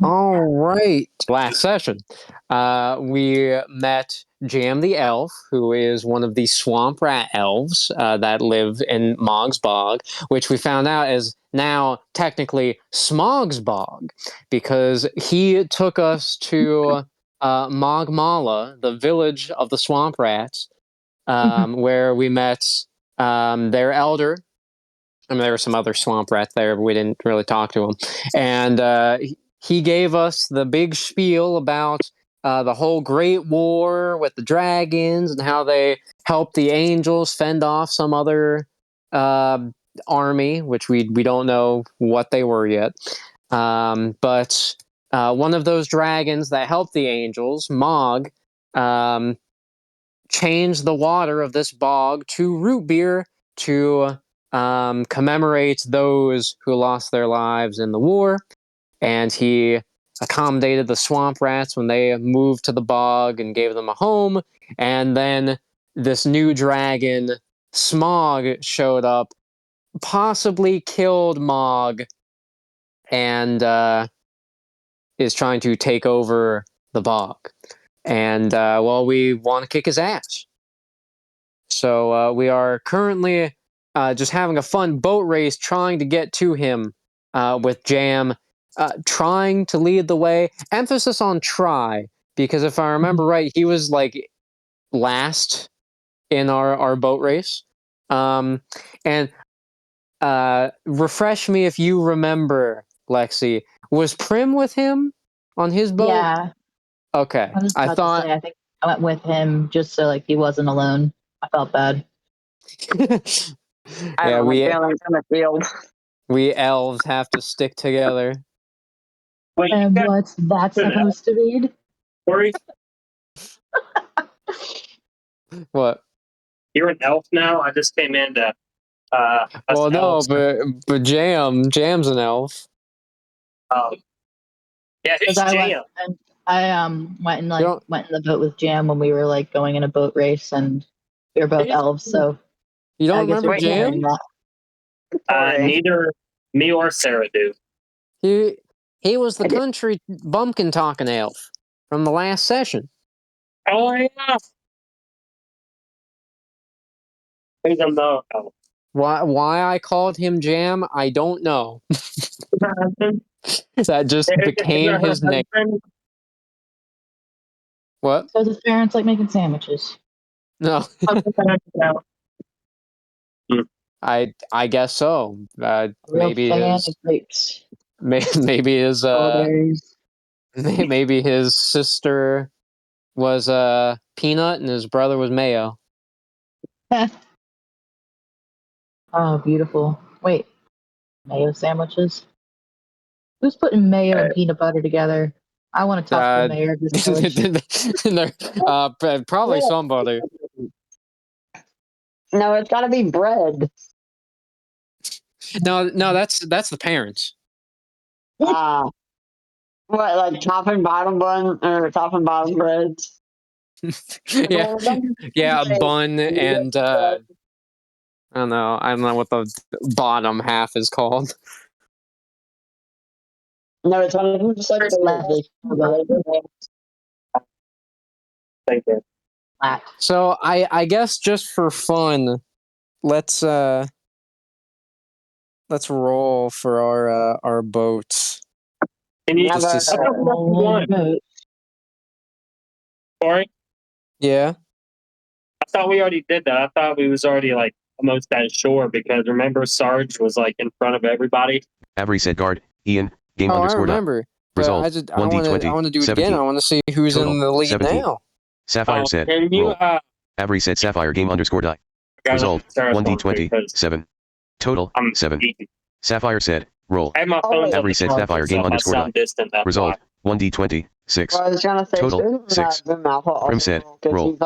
All right. Last session, we met Jam the elf, who is one of the swamp rat elves that live in Mog's Bog, which we found out is now technically Smog's Bog, because he took us to Mogmala, the village of the swamp rats, where we met their elder. I mean, there were some other swamp rats there, but we didn't really talk to him. And he gave us the big spiel about the whole Great War with the dragons and how they helped the angels fend off some other uh, army, which we don't know what they were yet. But one of those dragons that helped the angels, Mog, changed the water of this bog to root beer to commemorate those who lost their lives in the war. And he accommodated the swamp rats when they moved to the bog and gave them a home. And then this new dragon, Smog, showed up, possibly killed Mog, and is trying to take over the bog. And, well, we want to kick his ass. So we are currently just having a fun boat race, trying to get to him with Jam, trying to lead the way. Emphasis on try, because if I remember right, he was like last in our boat race. And refresh me if you remember, Lexi. Was Prim with him on his boat? Yeah. Okay. I was about to say, I think I went with him just so like he wasn't alone. I felt bad. Yeah, feelings in the field. we elves have to stick together. Wait, and what's that supposed to mean? Corey, What? you're an elf now? I just came in to well, no, but Jam's an elf. Yeah, who's Jam? I went in the boat with Jam when we were like going in a boat race, and we were both elves. So you don't remember Jam? Neither me or Sarah do. He was the country bumpkin talking elf from the last session. Oh yeah. He's a no elf. Why I called him Jam, I don't know. That just became his name. What? So his parents like making sandwiches. No. I guess so. Maybe his grapes. maybe his maybe his sister was peanut and his brother was mayo. Oh, beautiful. Wait, mayo sandwiches? Who's putting mayo and peanut butter together? I want to talk to the mayor of this village. Probably somebody. No, it's got to be bread. No, that's the parents. What, like top and bottom bun or top and bottom breads? yeah, bun and I don't know what the bottom half is called. No, it's just like the Thank you. So I guess just for fun, let's roll for our boats. Can you just Sorry? Yeah. I thought we already did that. I thought we was already like almost at shore because remember Sarge was like in front of everybody. Avery said guard. Ian. Game I underscore. remember. Result. I want to do it 17. again. I want to see who's Total, in the lead 17. now. Sapphire said. Roll. Avery said Sapphire game underscore die. Result. 1d20. 7. Total. 7. Sapphire said. Roll. Avery said Sapphire game underscore die. Result. 1d20. 6. Well, I was gonna say Total. 6. Prim said. Roll.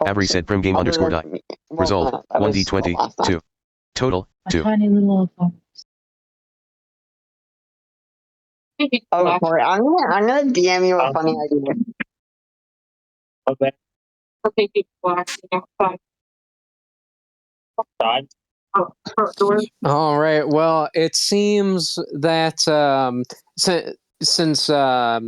Avery said Prim game underscore die. Result. 1d20. 2. Total. 2. Tiny little Oh, Corey, I'm gonna DM you a funny idea. Okay. All right. Well, it seems that since Cal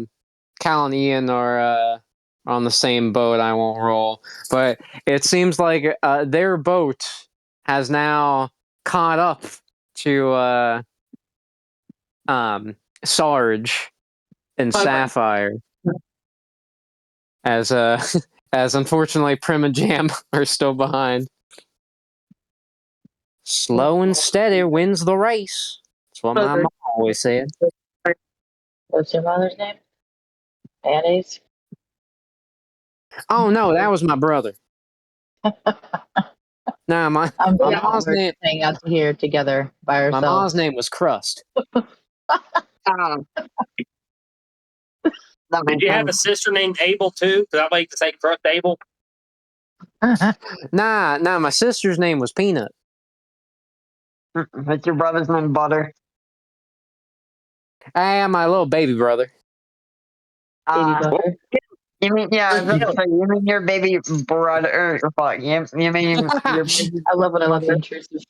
and Ian are on the same boat, I won't roll. But it seems like their boat has now caught up to Sarge and Sapphire, as as unfortunately Prim and Jam are still behind. Slow and steady wins the race. That's what my mom always said. What's your mother's name? Mayonnaise? Oh no, that was my brother. Nah, my mom's name. Hang out here together by My ourselves. mom's name was Crust. Did you have a sister named Abel too? Because I like to say Crust Abel. Nah, my sister's name was Peanut. What's your brother's name? Butter. My little baby brother. Baby butter. You mean you mean your baby brother? Fuck you mean your baby? I love when I love the intrusive.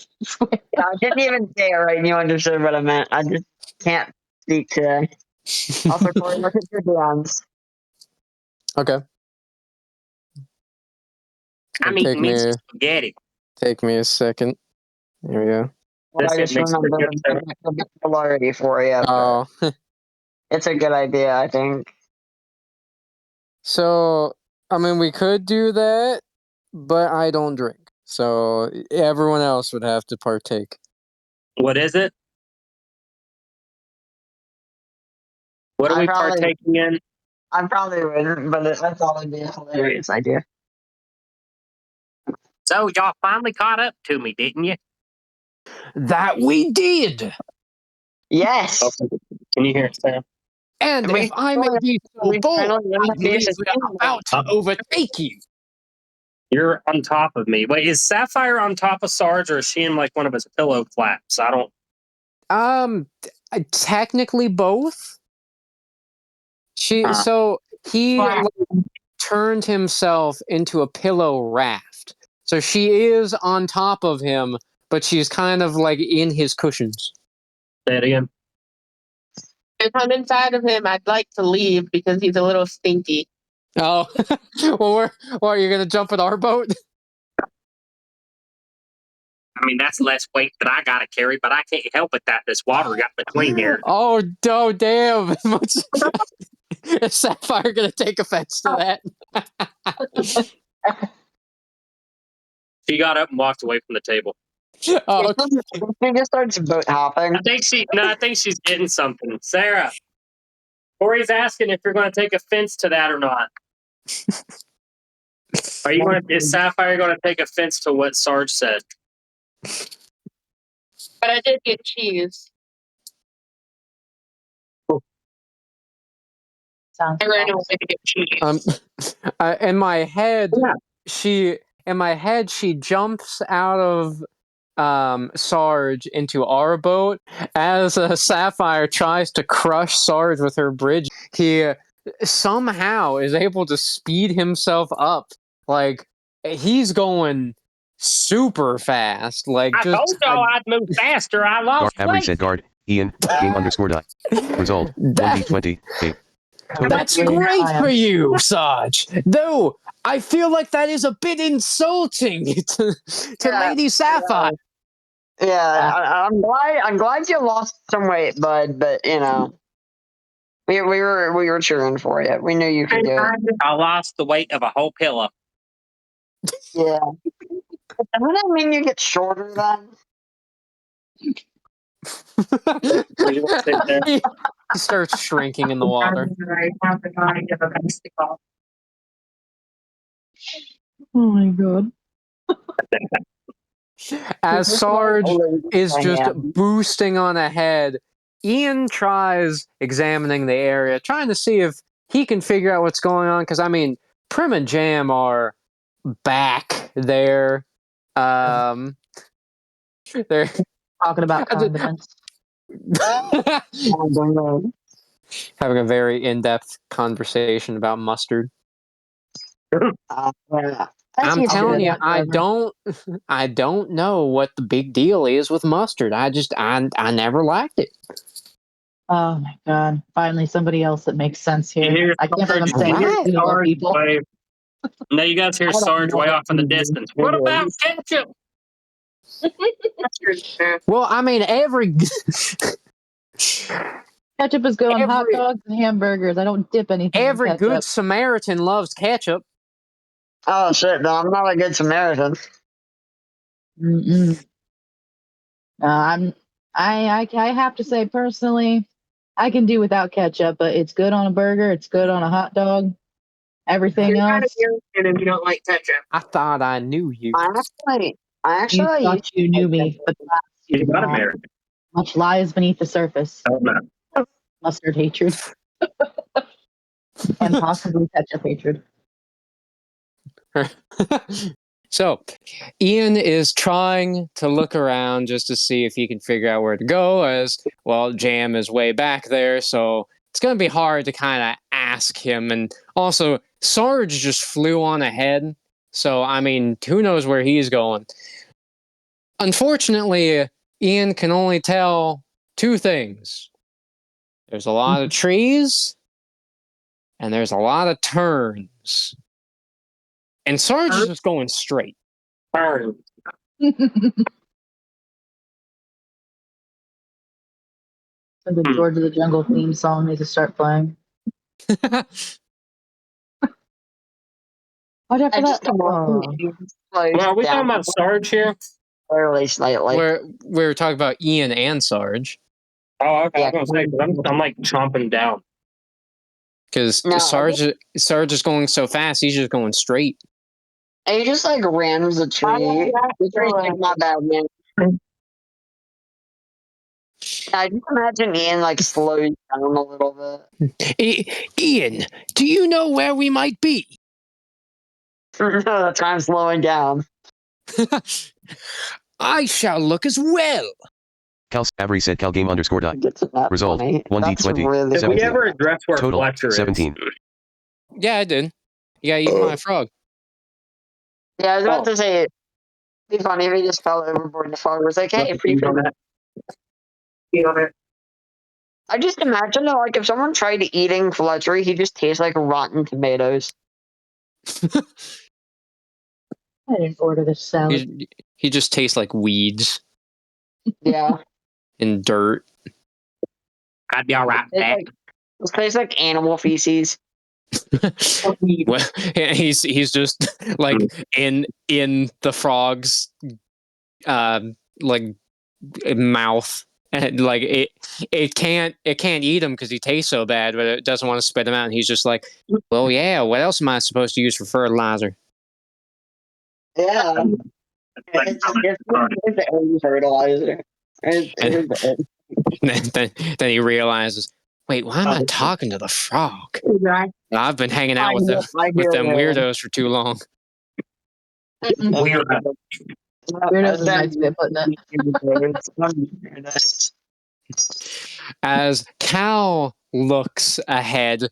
Yeah, I didn't even say it right, and you understood what I meant. I just can't speak today. Also, Corey, look at your DMs. Okay. I'm eating me some spaghetti. Take me a second. There we go. Well, I just remembered the polarity for you. Oh. It's a good idea, I think. So, I mean, we could do that, but I don't drink. So, everyone else would have to partake. What is it? What are we partaking in? I probably wouldn't, but that's probably a hilarious idea. So, y'all finally caught up to me, didn't you? That we did! Yes! Okay. Can you hear it, Sam? And if I may be so bold, I believe we are about to overtake you. You're on top of me. Wait, is Sapphire on top of Sarge, or is she in like one of his pillow flaps? I don't. Technically both. So he turned himself into a pillow raft. So she is on top of him, but she's kind of like in his cushions. Say it again. If I'm inside of him, I'd like to leave because he's a little stinky. Oh, well, are you gonna jump in our boat? I mean, that's less weight that I gotta carry, but I can't help it that this water got between here. Oh damn! Is Sapphire gonna take offense to that? She got up and walked away from the table. Oh, okay. She just starts boat hopping. I think she's getting something. Sarah, Corey's asking if you're going to take offense to that or not. Is Sapphire going to take offense to what Sarge said? But I did get cheese. Sounds I ran away to get cheese. In my head, she jumps out of Sarge into our boat. As Sapphire tries to crush Sarge with her bridge, he somehow is able to speed himself up. Like, he's going super fast. Like, I told y'all I'd move faster. I lost Every set guard. Ian. Game_die. Result. 1d20. 8. That's great for you, Sarge. Though I feel like that is a bit insulting to Lady Sapphire. Yeah, I'm glad you lost some weight, bud. But you know, we were cheering for you. We knew you could do it. I lost the weight of a whole pillow. Yeah. Doesn't that mean you get shorter then? He starts shrinking in the water. Oh my god. As Sarge is just boosting on ahead, Ian tries examining the area, trying to see if he can figure out what's going on. Because, I mean, Prim and Jam are back there. They're talking about condiments. Having a very in-depth conversation about mustard. I'm telling you, I don't know what the big deal is with mustard. I never liked it. Oh my god! Finally, somebody else that makes sense here. I can't believe I'm saying Right. this to all people. Now you guys hear Sarge way off in the distance. What about ketchup? Well, I mean, Ketchup is good on hot dogs and hamburgers. I don't dip anything in every ketchup. good Samaritan loves ketchup. Oh shit! No, I'm not a good Samaritan. Mm-mm. I have to say personally, I can do without ketchup, but it's good on a burger. It's good on a hot dog. Everything else, And if you don't like ketchup. I thought I knew you. I you actually thought used you to knew like me, but ketchup. you He's did not not. American. Much lies beneath the surface. Oh, no. Mustard hatred and possibly ketchup hatred. So, Ian is trying to look around just to see if he can figure out where to go, as, well, Jam is way back there, so it's going to be hard to kind of ask him. And also, Sarge just flew on ahead, so, I mean, who knows where he's going. Unfortunately, Ian can only tell two things. There's a lot of trees, and there's a lot of turns. And Sarge is just going straight. Turn. The George of the Jungle theme song needs to start playing. What after I just that? imagine Oh. it slows Well, are we talking down about Sarge here? fairly slightly. We're talking about Ian and Sarge. Oh, okay. Yeah. I was going to say, 'cause I'm like chomping down. Because No, Sarge is going so fast, he's just going straight. he just like rams the tree. The tree's like not bad, man. I just imagine Ian like slows down a little bit. Ian, do you know where we might be? That's why I'm slowing down. I shall look as well. Avery said Cal game underscore die. Result 1d20. Really Did we 17. ever address where Total Fletcher is? 17. Yeah, I did. You gotta eat my frog. Yeah, I was about to say it'd be funny if he just fell overboard and the frog was like, hey, free for that. I just imagine that, like, if someone tried eating Fletcher, he just tastes like rotten tomatoes. I didn't order this salad. He just tastes like weeds Yeah. and dirt. I'd be all right. It tastes like animal feces. Well, he's just like in the frog's like mouth, and like it can't eat him because he tastes so bad, but it doesn't want to spit him out. And he's just like, well, yeah, what else am I supposed to use for fertilizer? Yeah. It's the fertilizer. Then he realizes, wait, why am I talking to the frog? I've been hanging out with them weirdos for too long. Weirdos is a nice way of putting it. As Cal looks ahead,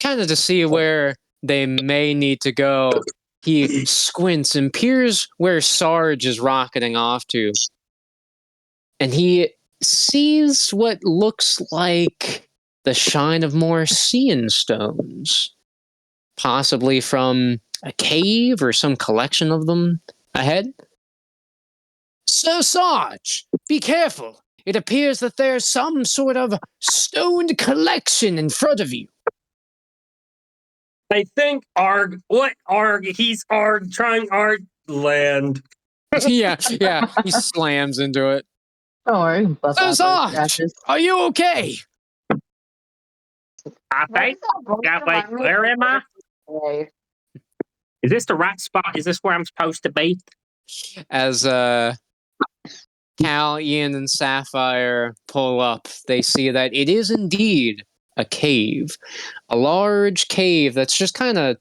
kind of to see where they may need to go, he squints and peers where Sarge is rocketing off to. And he sees what looks like the shine of more seeing stones, possibly from a cave or some collection of them ahead. Sir Sarge, be careful. It appears that there's some sort of stoned collection in front of you. I think Arg. What Arg? He's Arg trying Arg land. yeah, he slams into it. Don't worry, bust out those scratches. Are you okay? I think. Where am I? Is this the right spot? Is this where I'm supposed to be? As Cal, Ian, and Sapphire pull up, they see that it is indeed a cave. A large cave that's just kind of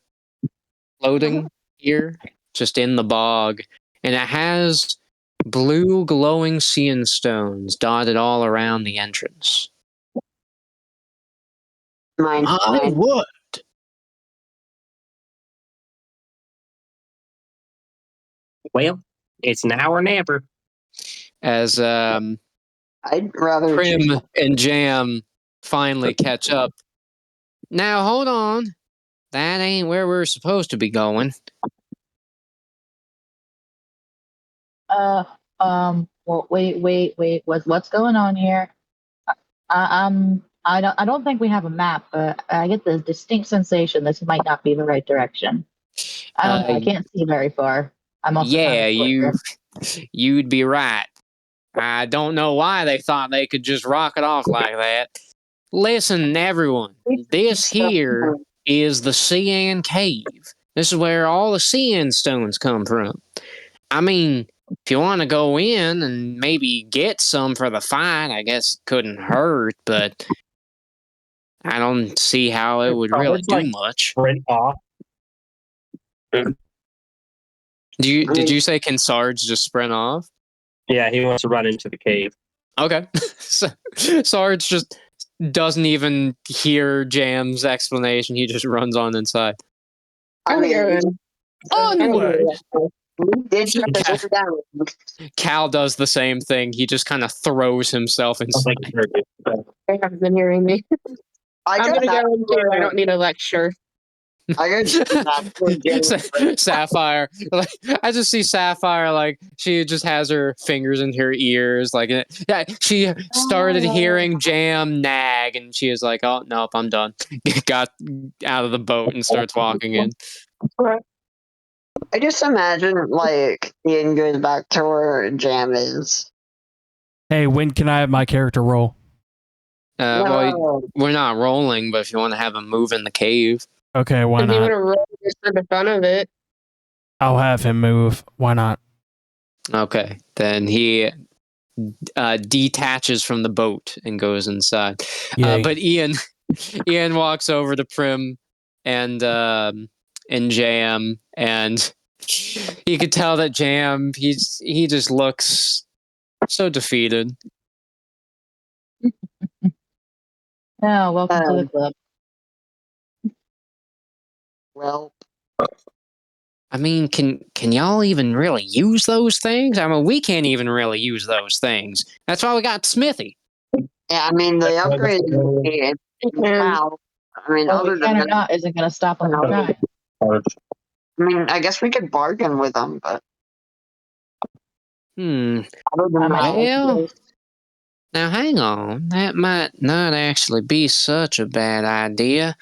floating here, just in the bog. And it has blue glowing seeing stones dotted all around the entrance. My word! Well, it's now or never. As I'd rather Prim and Jam finally catch up. Now, hold on. That ain't where we're supposed to be going. Well, wait. What's going on here? I don't think we have a map, but I get the distinct sensation this might not be the right direction. I don't know. I can't see very far. I'm also kind of you'd be right. I don't know why they thought they could just rock it off like that. Listen, everyone. This here is the Seeing Cave. This is where all the Seeing Stones come from. I mean, if you want to go in and maybe get some for the fight, I guess couldn't hurt, but I don't see how it would really do much. Sprint off. Did you say can Sarge just sprint off? Yeah, he wants to run into the cave. Okay. So, Sarge just doesn't even hear Jam's explanation. He just runs on inside. I mean, Onward! Cal does the same thing. He just kind of throws himself inside. They haven't been hearing me. I'm going to go in too. I don't need a lecture. Sapphire, like, I just see Sapphire, like she just has her fingers in her ears, like yeah. She started hearing Jam nag, and she was like, "Oh nope, I'm done." Got out of the boat and starts walking in. I just imagine like Ian goes back to where Jam is. Hey, when can I have my character roll? Well, we're not rolling, but if you want to have him move in the cave. Okay, why not? If you want to roll just for the fun of it. I'll have him move. Why not? Okay, then he detaches from the boat and goes inside. But Ian walks over to Prim and Jam, and you could tell that Jam he just looks so defeated. Oh, welcome to the club. Well, I mean, can y'all even really use those things? I mean, we can't even really use those things. That's why we got Smithy. Yeah, I mean, the upgrade now. I mean, other than that, not isn't going to stop them from trying. I mean, I guess we could bargain with them, but. Well, now hang on. That might not actually be such a bad idea.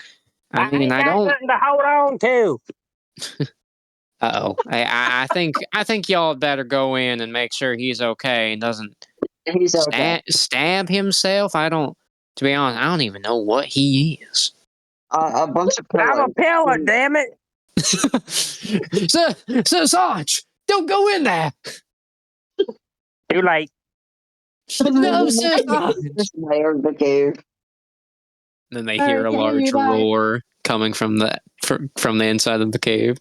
I mean, I don't. Nothing to hold on to. Uh-oh. I think y'all better go in and make sure he's okay and doesn't stab himself. To be honest, I don't even know what he is. A bunch of pillars. I'm a pillar, damn it. Sir Sarge, don't go in there. Too late. No, Sir Sarge. The cave. Then they hear a large roar coming from the inside of the cave.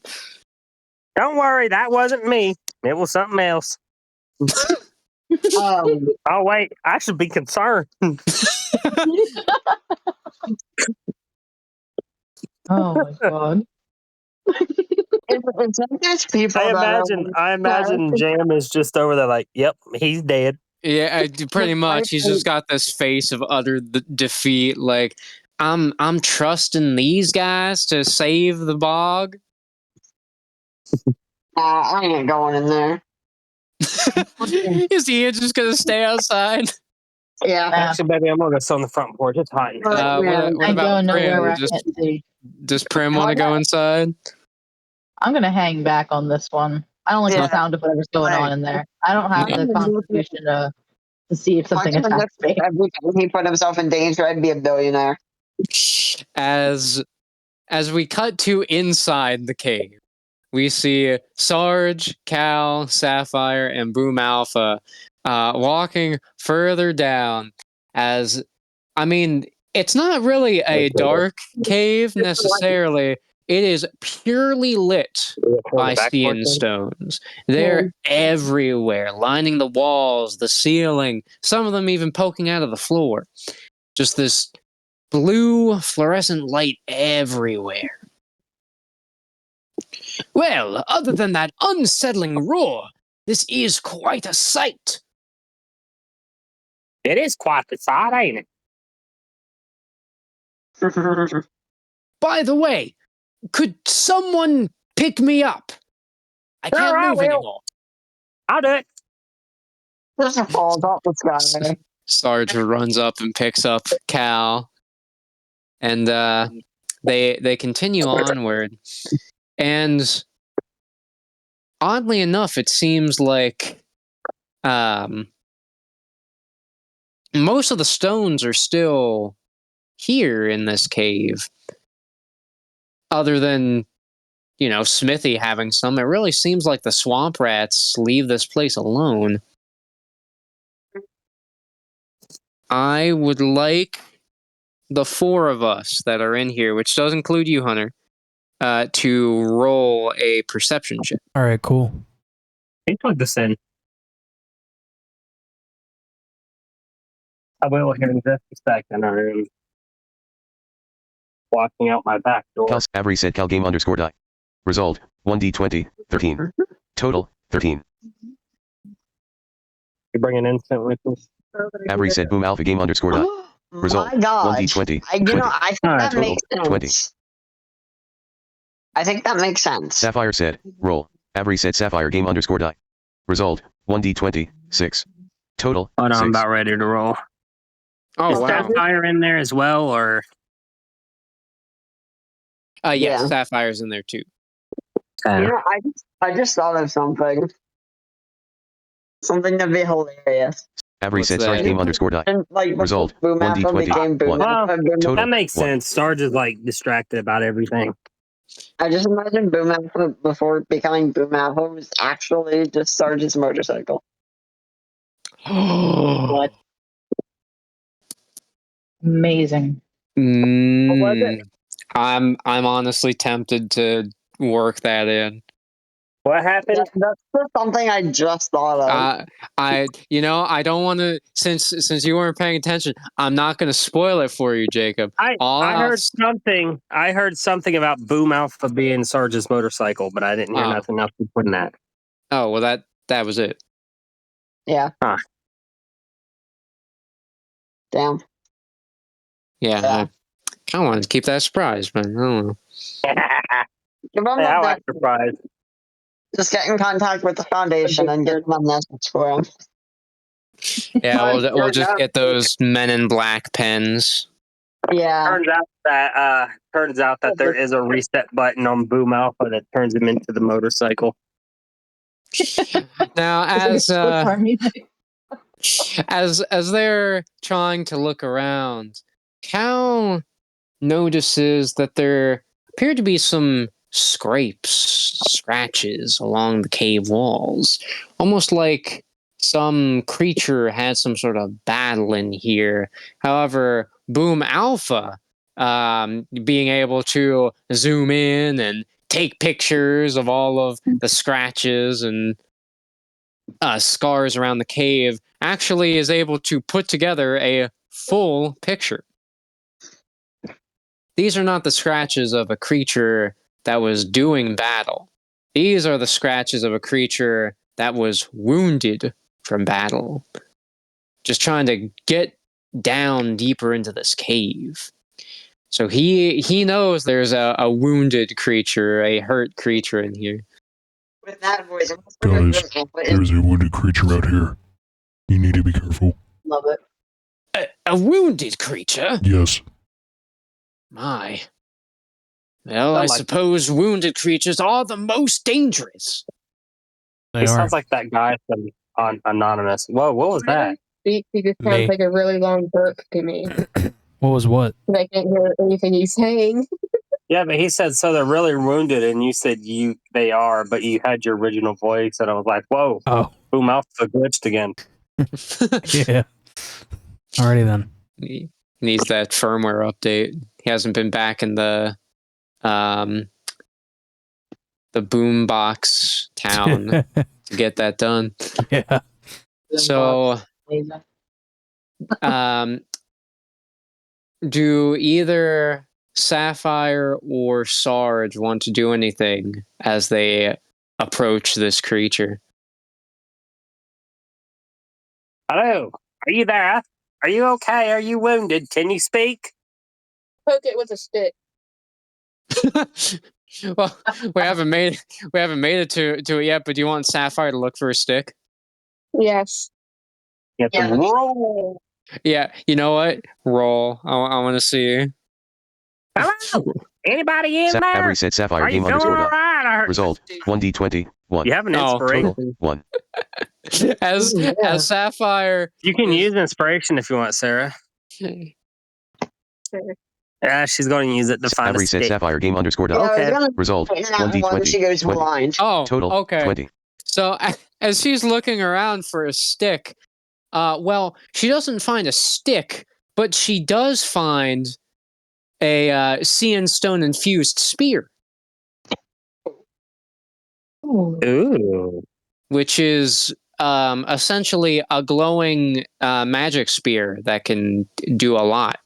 Don't worry, that wasn't me. It was something else. Oh wait, I should be concerned. Oh my god. I imagine Jam is just over there like, yep, he's dead. Yeah, pretty much. He's just got this face of utter defeat. Like, I'm trusting these guys to save the bog. I ain't going in there. Is Ian just gonna stay outside? Yeah. Actually, baby, I'm gonna sit on the front porch. It's hot. What about Prim? Does Prim want to go inside? I'm gonna hang back on this one. I don't like the sound of whatever's going on in there. I don't have the constitution to see if something attacks me. Every time he put himself in danger, I'd be a billionaire. As we cut to inside the cave, we see Sarge, Cal, Sapphire, and Boom Alpha walking further down. I mean, it's not really a dark cave necessarily. It is purely lit by Seeing Stones. They're everywhere, lining the walls, the ceiling, some of them even poking out of the floor. Just this blue fluorescent light everywhere. Well, other than that unsettling roar, this is quite a sight. It is quite a sight, ain't it? By the way, could someone pick me up? I can't move anymore. I'll do it. Just falls off the sky. Sarge runs up and picks up Cal, and they continue onward. And oddly enough, it seems like most of the stones are still here in this cave. Other than, Smithy having some, it really seems like the swamp rats leave this place alone. I would like the four of us that are in here, which does include you, Hunter, to roll a perception check. All right, cool. Can you plug this in? I will here in just a second. I'm walking out my back door. Cal Avery said Cal game underscore die. Result 1d20 13. Total 13. You bring an instant with us. Avery said boom alpha game underscore die. Result My God. 1d20 I 20. think that Total makes sense. 20. I think that makes sense. Sapphire said roll. Avery said Sapphire game underscore die. Result 1d20 6. Total. Hold on, 6. I'm about ready to roll. Oh, Is wow. Sapphire in there as well, or? Yes, Yeah. Sapphire's in there too. I just thought of something. Something to be hilarious. Avery What's said that? Sarge game underscore die. And, like, Result Boom Alpha 1d20 became Boom 1. Alpha. Total. That makes 1. sense. Sarge is like distracted about everything. I just imagine Boom Alpha before becoming Boom Alpha was actually just Sarge's motorcycle. What? Amazing. I'm honestly tempted to work that in. What happened? That's just something I just thought of. I don't want to, since you weren't paying attention, I'm not going to spoil it for you, Jacob. I heard something. I heard something about Boom Alpha being Sarge's motorcycle, but I didn't hear nothing else to put in that. Oh, well, that was it. Yeah. Huh. Damn. Yeah. I kind of wanted to keep that surprise, but I don't know. I like surprise. Just get in contact with the foundation and get them a message for him. Yeah, we'll just get those Men in Black pens. Yeah. Turns out that there is a reset button on Boom Alpha that turns him into the motorcycle. Now, as they're trying to look around, Cal notices that there appear to be some scratches along the cave walls, almost like some creature had some sort of battle in here. However, Boom Alpha, being able to zoom in and take pictures of all of the scratches and scars around the cave, actually is able to put together a full picture. These are not the scratches of a creature that was doing battle. These are the scratches of a creature that was wounded from battle. Just trying to get down deeper into this cave. So he knows there's a wounded creature, a hurt creature in here. With that voice, guys, there's a wounded creature out here. You need to be careful. Love it. A wounded creature? Yes. My. Well, I suppose wounded creatures are the most dangerous. It sounds like that guy on Anonymous. Whoa, what was that? He just sounds like a really long book to me. What was what? I can't hear anything he's saying. Yeah, but he said, so they're really wounded, and you said they are, but you had your original voice, and I was like, whoa, Boom Alpha glitched again. Yeah. Alrighty then. He needs that firmware update. He hasn't been back in the boombox town to get that done. Yeah. So, do either Sapphire or Sarge want to do anything as they approach this creature? Hello, are you there? Are you okay? Are you wounded? Can you speak? Poke it with a stick. Well, we haven't made it to it yet. But do you want Sapphire to look for a stick? Yes. You have to roll. Yeah. You know what? Roll. I want to see. Hello? Anybody in there? Avery said Sapphire Are you game feeling underscore all dot. right? I heard Result 1d20 1. you have an Oh. inspiration. Total 1. As Sapphire, You can use inspiration if you want, Sarah. Yeah, she's going to use it to find Avery a said stick. Sapphire game underscore dot. Yeah, I was Okay. gonna Result point it out when 1d20 she goes 20. blind. Oh, Total okay. 20. So as she's looking around for a stick, well, she doesn't find a stick, but she does find a sea and stone infused spear, Ooh. which is essentially a glowing magic spear that can do a lot.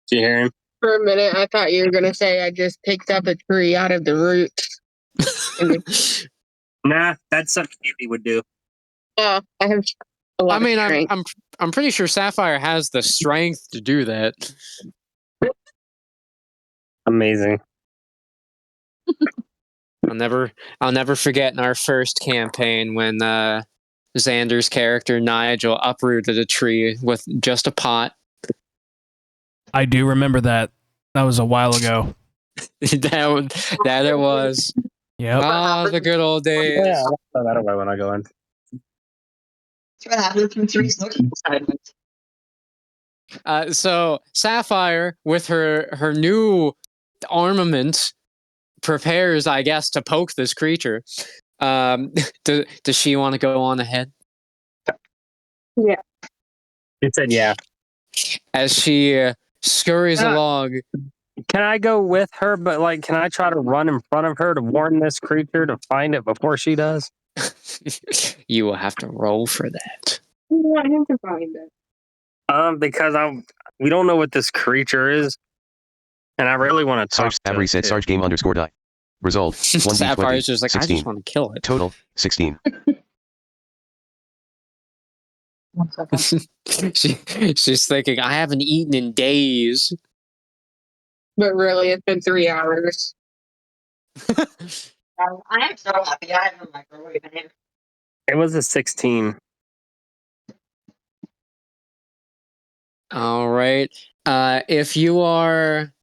Did you hear him? For a minute, I thought you were gonna say I just picked up a tree out of the roots. Nah, that's something he would do. I have a lot I mean, of strength. I'm pretty sure Sapphire has the strength to do that. Amazing. I'll never forget in our first campaign when Xander's character Nigel uprooted a tree with just a pot. I do remember that. That was a while ago. that it was. Yep. Ah, the good old days. Yeah, I'll throw that away when I go in. That's what happens when trees looking sideways. So Sapphire, with her new armament, prepares, I guess, to poke this creature. Does she want to go on ahead? Yeah. He said, yeah. As she scurries along. Can I go with her, but like, can I try to run in front of her to warn this creature to find it before she does? You will have to roll for that. I want him to find it. Because we don't know what this creature is, and I really want to talk to Avery it, said too. Sarge game underscore die. Result 1d20 Sapphire's just like, 16. I just want to kill it. Total 16. 1 second. She's thinking, I haven't eaten in days. But really, it's been 3 hours. I am so happy I have a microwave in here. It was a 16. All right. If you are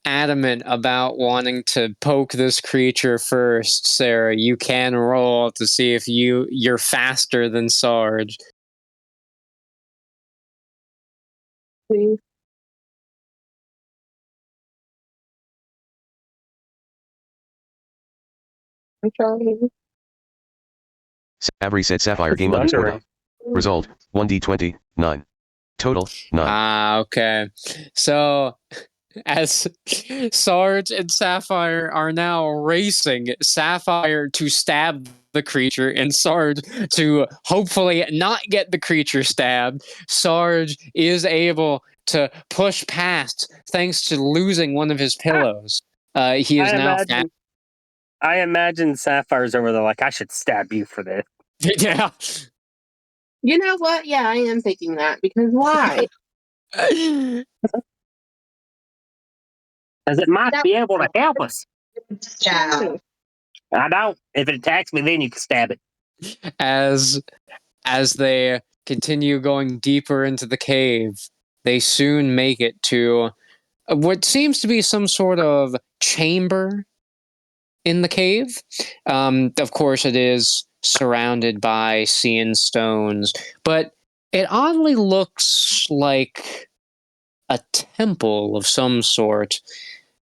adamant about wanting to poke this creature first, Sarah, you can roll to see if you're faster than Sarge. Please. I'm trying. Avery said Sapphire game underscore die. Result 1d20 9. Total 9. Okay. So as Sarge and Sapphire are now racing, Sapphire to stab the creature and Sarge to hopefully not get the creature stabbed, Sarge is able to push past thanks to losing one of his pillows. He is I imagine Sapphire's over there like, I should stab you for this. Yeah. You know what? Yeah, I am thinking that because why? Because it might be able to help us. Yeah. I don't. If it attacks me, then you can stab it. As they continue going deeper into the cave, they soon make it to what seems to be some sort of chamber in the cave. Of course, it is surrounded by sea and stones, but it oddly looks like a temple of some sort.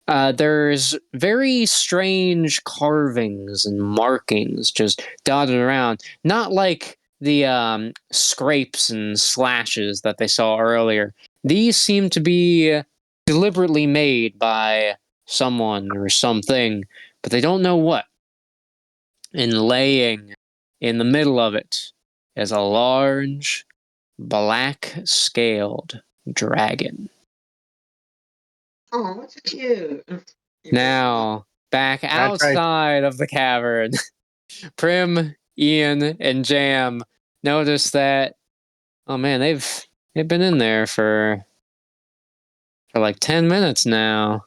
There's very strange carvings and markings just dotted around, not like the scrapes and slashes that they saw earlier. These seem to be deliberately made by someone or something, but they don't know what. And laying in the middle of it is a large, black-scaled dragon. Oh, that's cute. Now, back outside of the cavern, Prim, Ian, and Jam notice that, oh man, they've They've been in there for like 10 minutes now.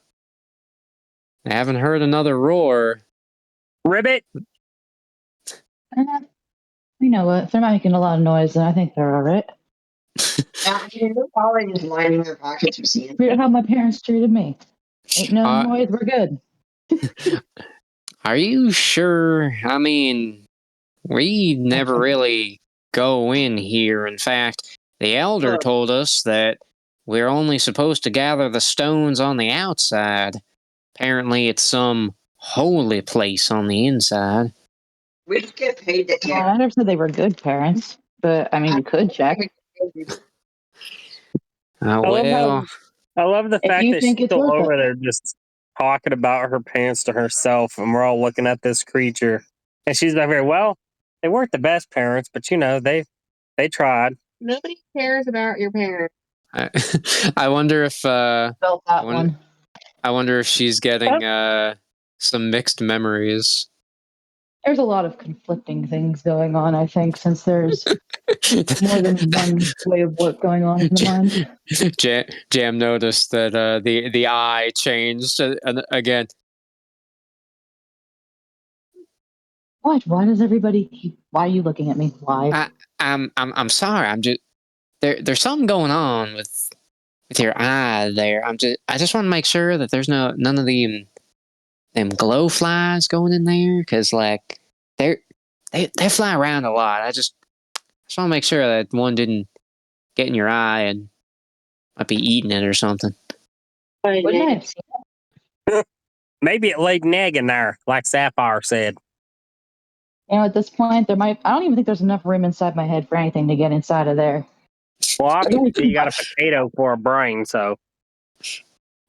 I haven't heard another roar. Ribbit. You know what? If they're not making a lot of noise, then I think they're all right. They're probably just lining their pockets with sand. Weird how my parents treated me. Ain't no noise, we're good. Are you sure? I mean, we never really go in here. In fact, the elder told us that we're only supposed to gather the stones on the outside. Apparently, it's some holy place on the inside. We just get paid to Yeah, I never said they were good parents, but I mean, you could check. Well, I love the If fact you that think she's it's still worth over it. there just talking about her parents to herself, and we're all looking at this creature. And she's like, well, they weren't the best parents, but you know, they tried. Nobody cares about your parents. I wonder if Felt that one. I wonder if she's getting some mixed memories. There's a lot of conflicting things going on, I think, since there's more than one way of work going on in the mind. Jam noticed that the eye changed again. What? Why does everybody keep? Why are you looking at me? Why? I'm sorry. I'm just there's something going on with your eye there. I just want to make sure that there's none of them glow flies going in there, because like they fly around a lot. I just want to make sure that one didn't get in your eye and might be eating it or something. Wouldn't I have seen that? Maybe it laid an egg in there, like Sapphire said. You know, at this point, I don't even think there's enough room inside my head for anything to get inside of there. Well, obviously you got a potato for a brain, so.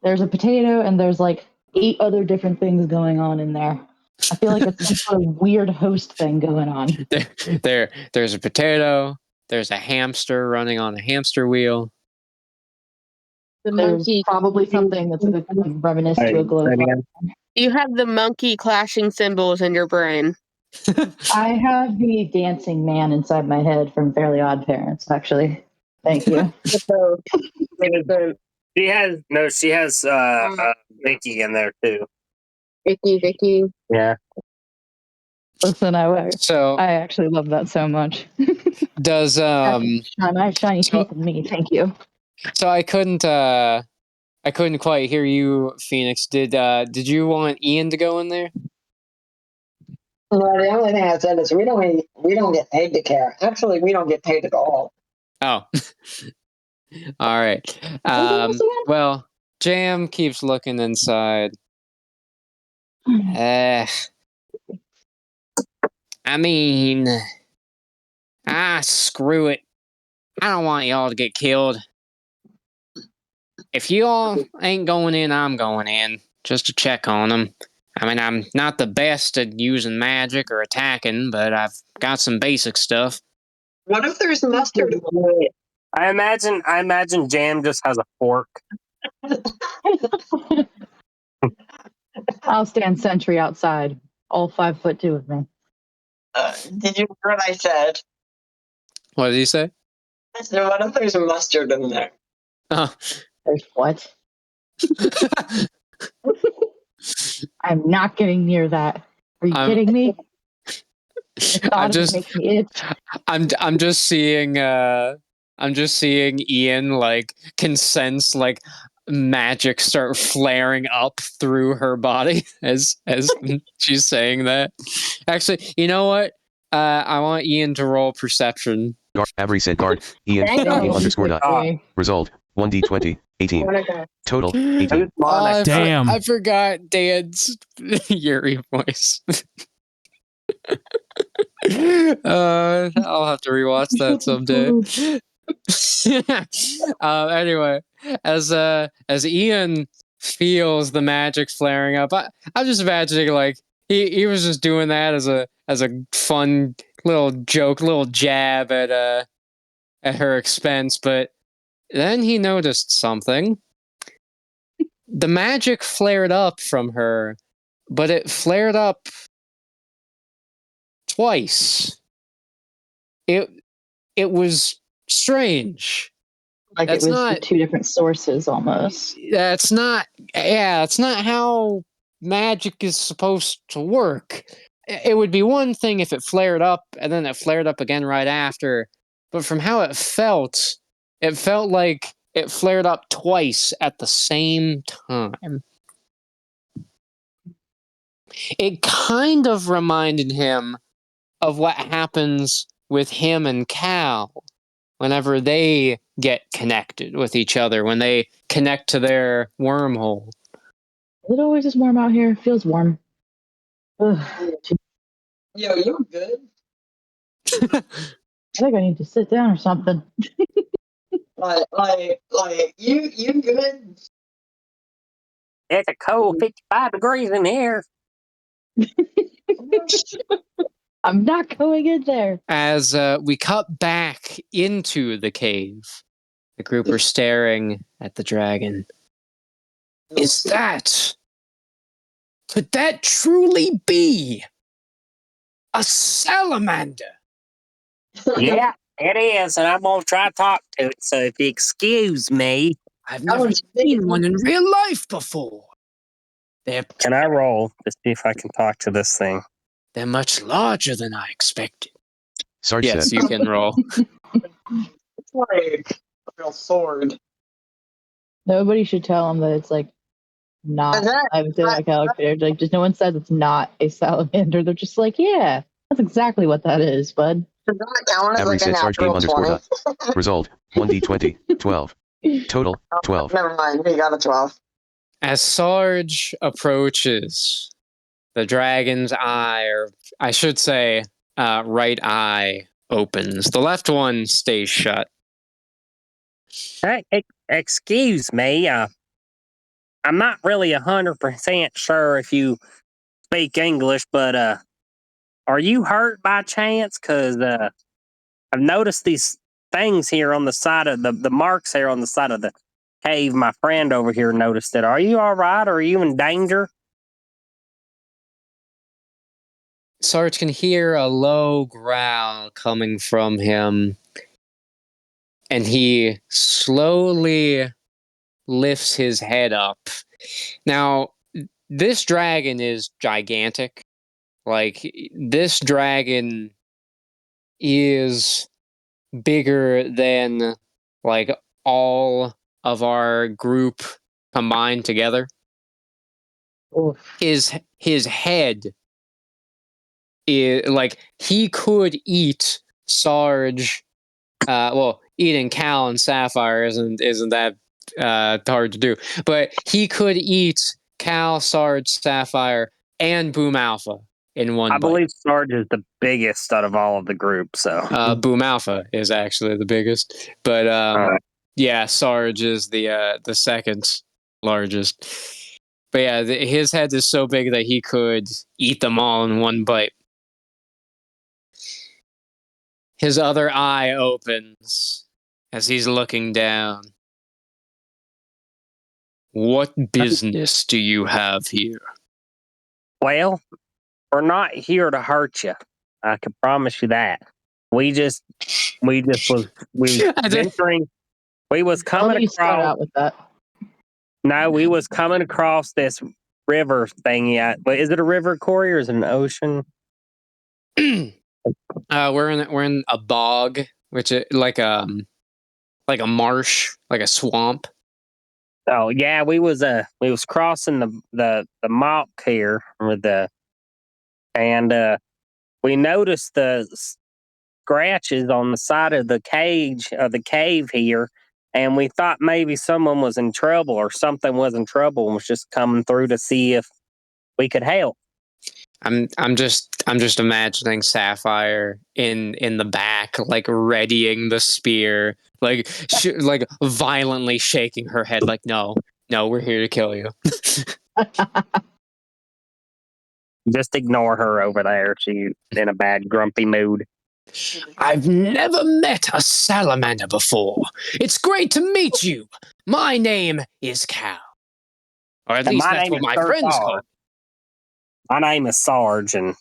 There's a potato and there's like 8 other different things going on in there. I feel like it's some sort of weird host thing going on. There's a potato. There's a hamster running on a hamster wheel. There's probably something that's reminiscent to a glow fly. You have the monkey clashing cymbals in your brain. I have the dancing man inside my head from Fairly Odd Parents, actually. Thank you. She has Vicky in there too. Vicky. Yeah. Listen, I actually love that so much. Does I have shiny teeth in me. Thank you. So I couldn't quite hear you, Phoenix. Did you want Ian to go in there? Well, the only thing I said is we don't get paid to care. Actually, we don't get paid at all. Oh. All right. Well, Jam keeps looking inside. I mean, screw it. I don't want y'all to get killed. If you all ain't going in, I'm going in, just to check on them. I mean, I'm not the best at using magic or attacking, but I've got some basic stuff. What if there's mustard? I imagine Jam just has a fork. I'll stand sentry outside, all 5'2" of me. Did you hear what I said? What did he say? I said, what if there's mustard in there? Oh. There's what? I'm not getting near that. Are you kidding me? I'm just seeing Ian like can sense like magic start flaring up through her body as she's saying that. Actually, you know what? I want Ian to roll perception. Avery said guard. Ian game_. Result 1d20 18. Total 18. Damn. I forgot Dan's Yuri voice. I'll have to rewatch that someday. Anyway, as Ian feels the magic flaring up, I'm just imagining like he was just doing that as a fun little joke, little jab at her expense, but then he noticed something. The magic flared up from her, but it flared up twice. It was strange. Like That's it was not. 2 different sources almost. That's not. Yeah, that's not how magic is supposed to work. It would be one thing if it flared up and then it flared up again right after. But from how it felt like it flared up twice at the same time. It kind of reminded him of what happens with him and Cal whenever they get connected with each other, when they connect to their wormhole. Is it always just warm out here? It feels warm. Ugh. Yo, you good? I think I need to sit down or something. Like, you good? It's a cold 55 degrees in here. I'm not going in there. As we cut back into the cave, the group are staring at the dragon. Is that... Could that truly be a salamander? Yeah, it is, and I'm going to try to talk to it, so if you excuse me. I've never seen one in real life before. Can I roll to see if I can talk to this thing? They're much larger than I expected. Sarge Yes, said. you can roll. It's like a real sword. Nobody should tell him that it's like not. I would say that calculator. Like, just no one says it's not a salamander. They're just like, yeah, that's exactly what that is, bud. Does that count as Avery like a said Sarge game natural 20? _ Result 1d20 12. Total 12. Never mind, he got a 12. As Sarge approaches, the dragon's eye, or I should say, right eye, opens. The left one stays shut. Hey, excuse me. I'm not really 100% sure if you speak English, but are you hurt by chance? Because I've noticed these things here on the side of the marks here on the side of the cave. My friend over here noticed it. Are you all right? Or are you in danger? Sarge can hear a low growl coming from him, and he slowly lifts his head up. Now, this dragon is gigantic. Like, this dragon is bigger than, like, all of our group combined together. Oof. His head is, like, he could eat Sarge. Eating Cal and Sapphire isn't that hard to do. But he could eat Cal, Sarge, Sapphire, and Boom Alpha in one I bite. believe Sarge is the biggest out of all of the groups. So Boom Alpha is actually the biggest, but yeah, Sarge is the second largest. But yeah, his head is so big that he could eat them all in one bite. His other eye opens as he's looking down. What business do you have here? well, we're not here to hurt you. I can promise you that. We was venturing. We was I'll let coming you start across. out with that. No, we was coming across this river thing yet. But is it a river, Corey, or is it an ocean? We're in a bog, which is like a marsh, like a swamp. Oh yeah, we was crossing the mock here with and we noticed the scratches on the side of the cave here, and we thought maybe someone was in trouble or something was in trouble and was just coming through to see if we could help. I'm just imagining Sapphire in the back, like readying the spear, like like violently shaking her head, like no, we're here to kill you. Just ignore her over there. She's in a bad, grumpy mood. I've never met a salamander before. It's great to meet you. My name is Cal, or at least that's what my friends call me. My name is Sarge, and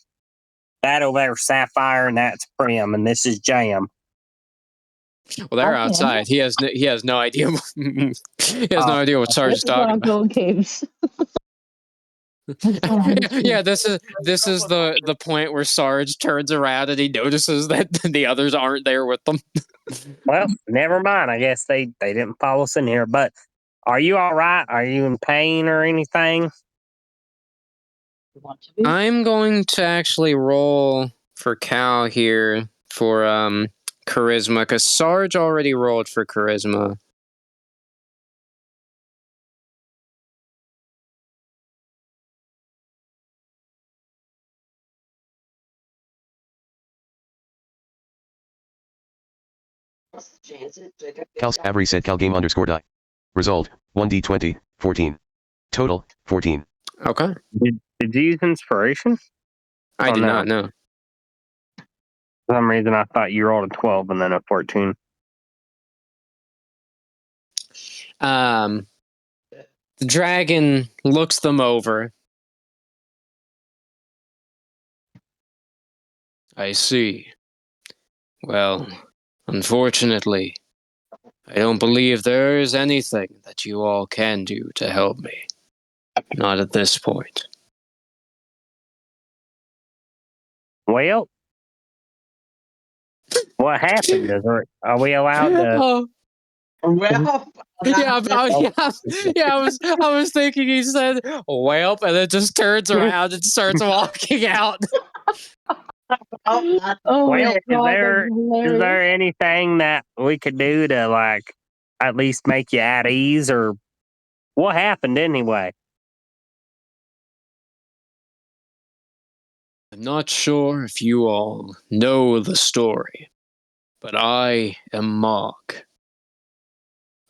that over there Sapphire, and that's Prim, and this is Jam. Well, they're I am. outside. He has no idea. He has no idea what Sarge This is is why talking I'm about. going caves. Yeah, this is the point where Sarge turns around and he notices that the others aren't there with them. Well, never mind. I guess they didn't follow us in here. But are you all right? Are you in pain or anything? Want to be? I'm going to actually roll for Cal here for charisma, because Sarge already rolled for charisma. Cal Avery said Cal game underscore die. Result 1d20 14. Total 14. Okay. Did you use inspiration? I did no? not know. For some reason, I thought you rolled a 12 and then a 14. The dragon looks them over. I see. Well, unfortunately, I don't believe there is anything that you all can do to help me. Not at this point. Well, what happened? Are we allowed to? Oh. Well, I was thinking he said "welp" and then just turns around and starts walking out. Oh Well, my God, that's is there hilarious. anything that we could do to like at least make you at ease, or what happened anyway? I'm not sure if you all know the story, but I am Mog.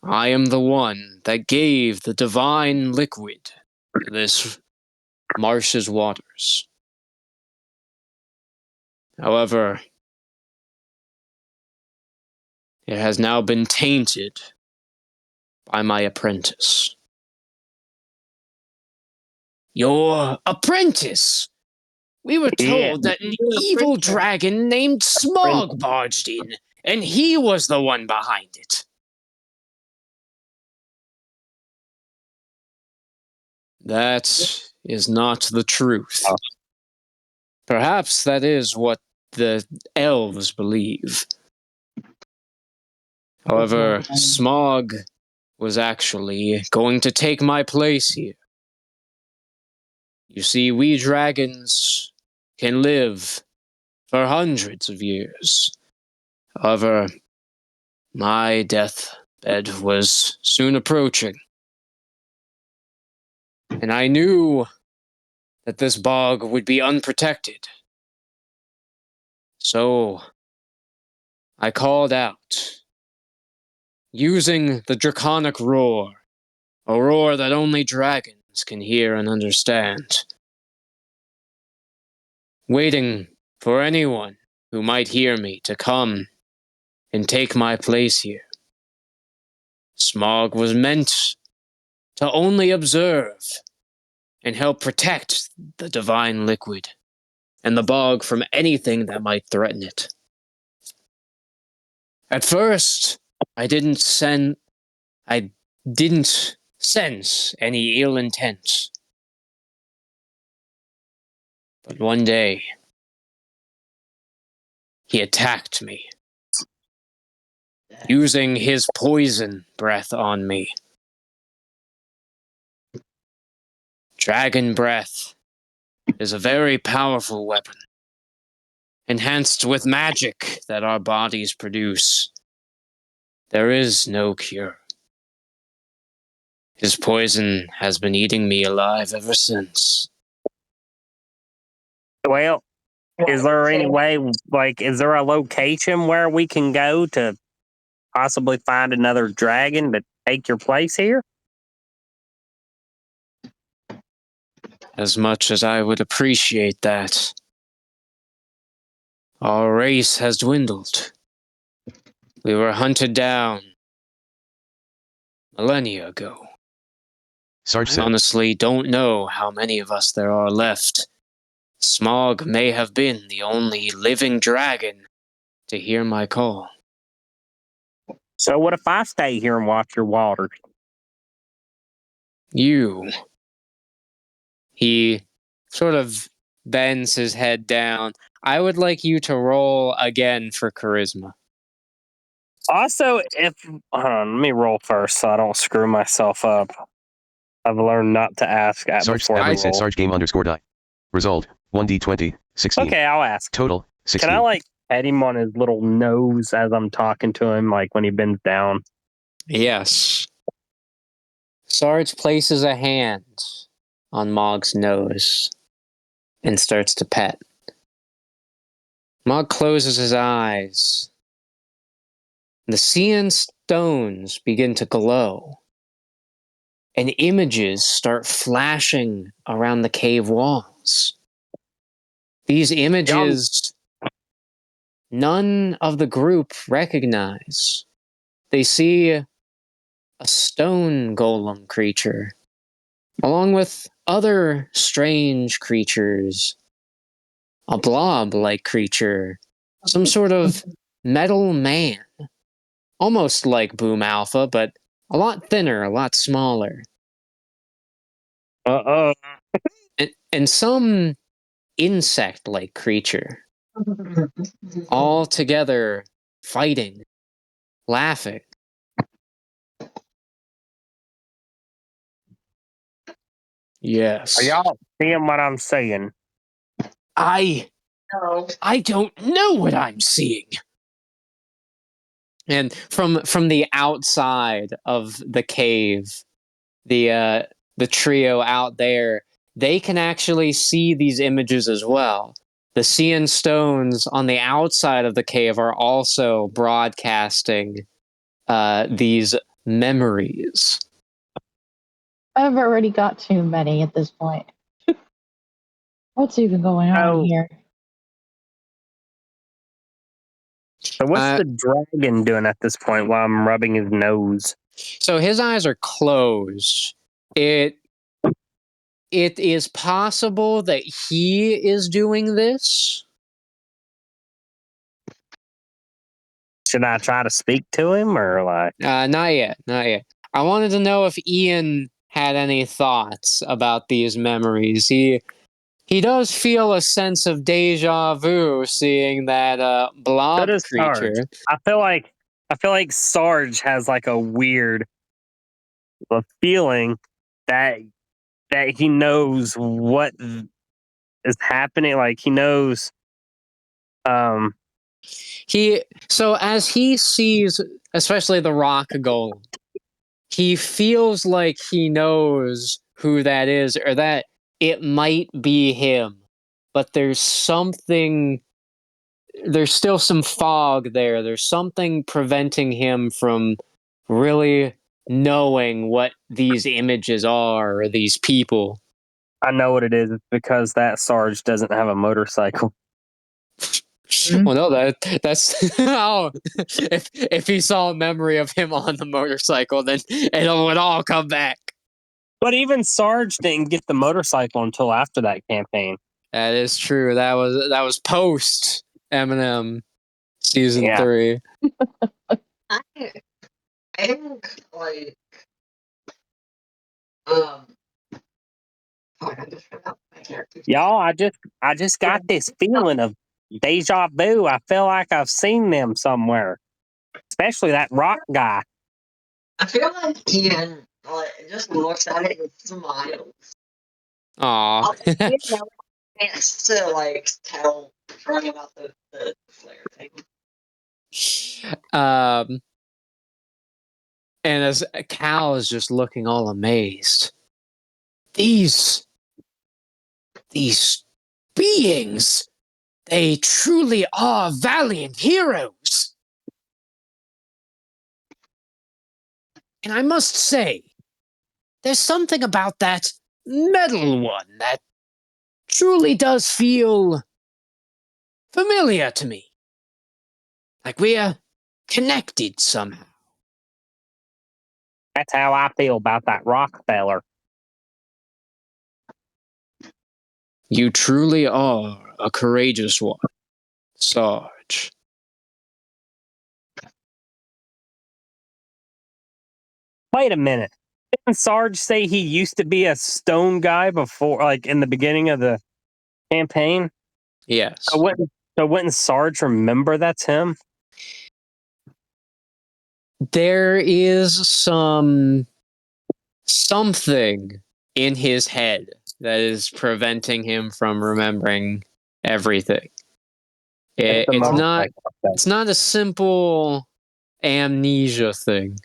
I am the one that gave the divine liquid to this marsh's waters. However, it has now been tainted by my apprentice. Your apprentice? We were Yeah, told that an evil dragon named Smog barged in, and he was the one behind it. That is not the truth. Perhaps that is what the elves believe. However, Smog was actually going to take my place here. You see, we dragons can live for hundreds of years. However, my deathbed was soon approaching. And I knew that this bog would be unprotected. So I called out, using the draconic roar, a roar that only dragons can hear and understand, waiting for anyone who might hear me to come and take my place here. Smog was meant to only observe and help protect the divine liquid and the bog from anything that might threaten it. At first, I didn't sense any ill intent. But one day, he attacked me, using his poison breath on me. Dragon breath is a very powerful weapon, enhanced with magic that our bodies produce. There is no cure. His poison has been eating me alive ever since. Well, is there any way, like, is there a location where we can go to possibly find another dragon to take your place here? As much as I would appreciate that, our race has dwindled. We were hunted down millennia ago. Sarge I said. honestly don't know how many of us there are left. Smog may have been the only living dragon to hear my call. So what if I stay here and watch your water? You. He sort of bends his head down. I would like you to roll again for charisma. Also, if hold on, let me roll first so I don't screw myself up. I've learned not to ask at Sarge before I Every roll. said Sarge game underscore die. Result 1d20 16. Okay, I'll ask. Total 16. Can I like pet him on his little nose as I'm talking to him, like when he bends down? Yes. Sarge places a hand on Mog's nose and starts to pet. Mog closes his eyes. The sea and stones begin to glow, and images start flashing around the cave walls. These images, none of the group recognize. They see a stone golem creature, along with other strange creatures, a blob-like creature, some sort of metal man, almost like Boom Alpha, but a lot thinner, a lot smaller. Uh-oh. And some insect-like creature, all together fighting, laughing. Yes. Are y'all seeing what I'm saying? I don't know what I'm seeing. And from the outside of the cave, the trio out there, they can actually see these images as well. The sea and stones on the outside of the cave are also broadcasting these memories. I've already got too many at this point. What's even going on here? So what's the dragon doing at this point while I'm rubbing his nose? So his eyes are closed. It is possible that he is doing this. Should I try to speak to him or like? Not yet. I wanted to know if Ian had any thoughts about these memories. He does feel a sense of deja vu seeing that blob creature. Sarge. I feel like Sarge has like a weird feeling that he knows what is happening. Like he knows. So as he sees, especially the rock golem, he feels like he knows who that is, or that it might be him. But there's still some fog there. There's something preventing him from really knowing what these images are, or these people. I know what it is. It's because that Sarge doesn't have a motorcycle. Well, no, that's oh, if he saw a memory of him on the motorcycle, then it would all come back. But even Sarge didn't get the motorcycle until after that campaign. That is true. That was post Eminem season 3. I think like Y'all, I just got this feeling of deja vu. I feel like I've seen them somewhere, especially that rock guy. I feel like Ian just looks at it and smiles. Aw. Chance to like tell Troy about the flare thing. And as Cal is just looking all amazed, these beings, they truly are valiant heroes. And I must say, there's something about that metal one that truly does feel familiar to me. Like we are connected somehow. That's how I feel about that rock feller. You truly are a courageous one, Sarge. Wait a minute. Didn't Sarge say he used to be a stone guy before, like in the beginning of the campaign? Yes. So wouldn't Sarge remember that's him? There is something in his head that is preventing him from remembering everything. It's not a simple amnesia thing.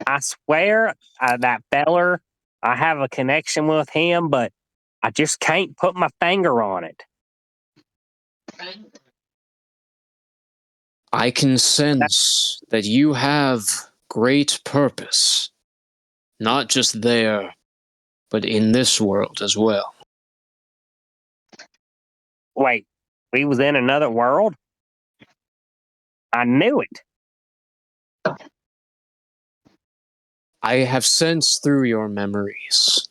I swear that feller, I have a connection with him, but I just can't put my finger on it. I can sense that you have great purpose, not just there, but in this world as well. Wait, we was in another world? I knew it. I have sensed through your memories.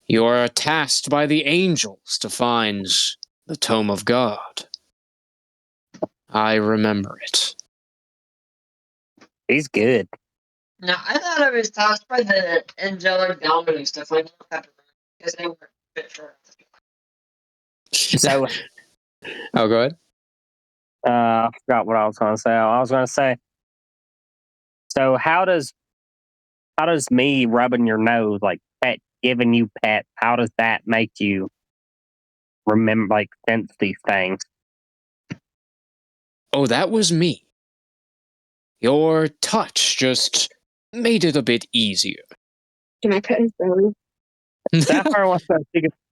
You are tasked by the angels to find the Tome of God. I remember it. He's good. No, I thought I was tasked by the angelic dominants to find out because they were a bit short. So, oh, go ahead. I forgot what I was going to say. I was going to say, so how does me rubbing your nose, like pet, giving you pet, how does that make you remember, like, sense these things? Oh, that was me. Your touch just made it a bit easier. Can I pet his belly? Sapphire wants to.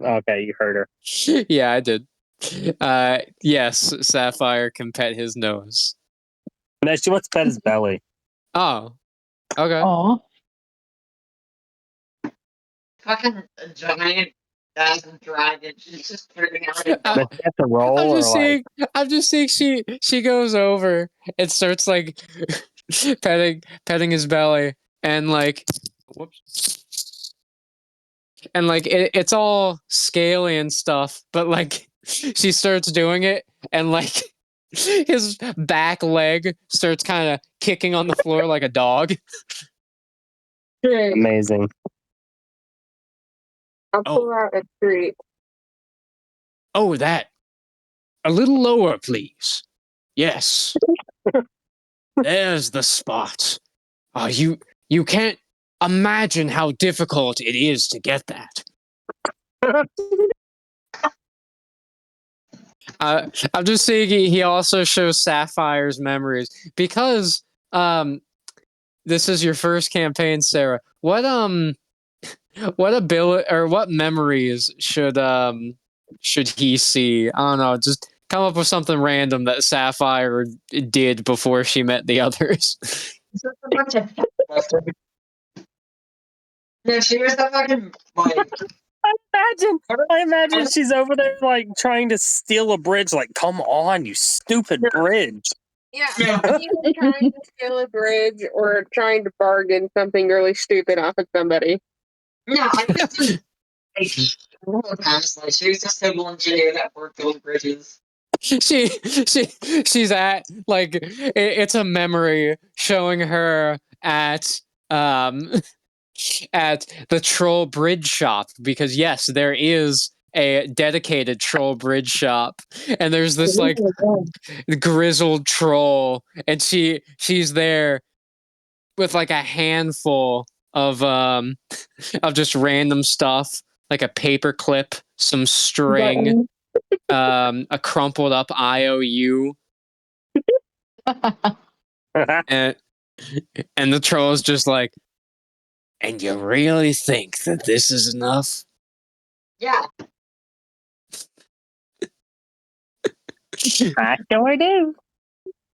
Okay, you heard her. Yeah, I did. Yes, Sapphire can pet his nose. No, she wants to pet his belly. Oh, okay. Aw. Fucking giant dragon. She's just turning out. That's a roll. I'm just seeing she goes over and starts like petting his belly and like whoops. And like it's all scaly and stuff, but like she starts doing it and like his back leg starts kind of kicking on the floor like a dog. Amazing. I'll pull out a treat. Oh, that. A little lower, please. Yes. There's the spot. Oh, you can't imagine how difficult it is to get that. I'm just saying he also shows Sapphire's memories because this is your first campaign, Sarah. What ability or what memories should he see? I don't know, just come up with something random that Sapphire did before she met the others. Yeah, she was the fucking like. I imagine she's over there like trying to steal a bridge. Like, come on, you stupid bridge. Yeah, either trying to steal a bridge or trying to bargain something really stupid off of somebody. No, I just past like she was a civil engineer that worked on bridges. She's at like it's a memory showing her at at the troll bridge shop because yes, there is a dedicated troll bridge shop and there's this like grizzled troll and she's there with like a handful of just random stuff like a paper clip, some string, a crumpled up IOU. and the troll is just like, and you really think that this is enough? Yeah. I sure do.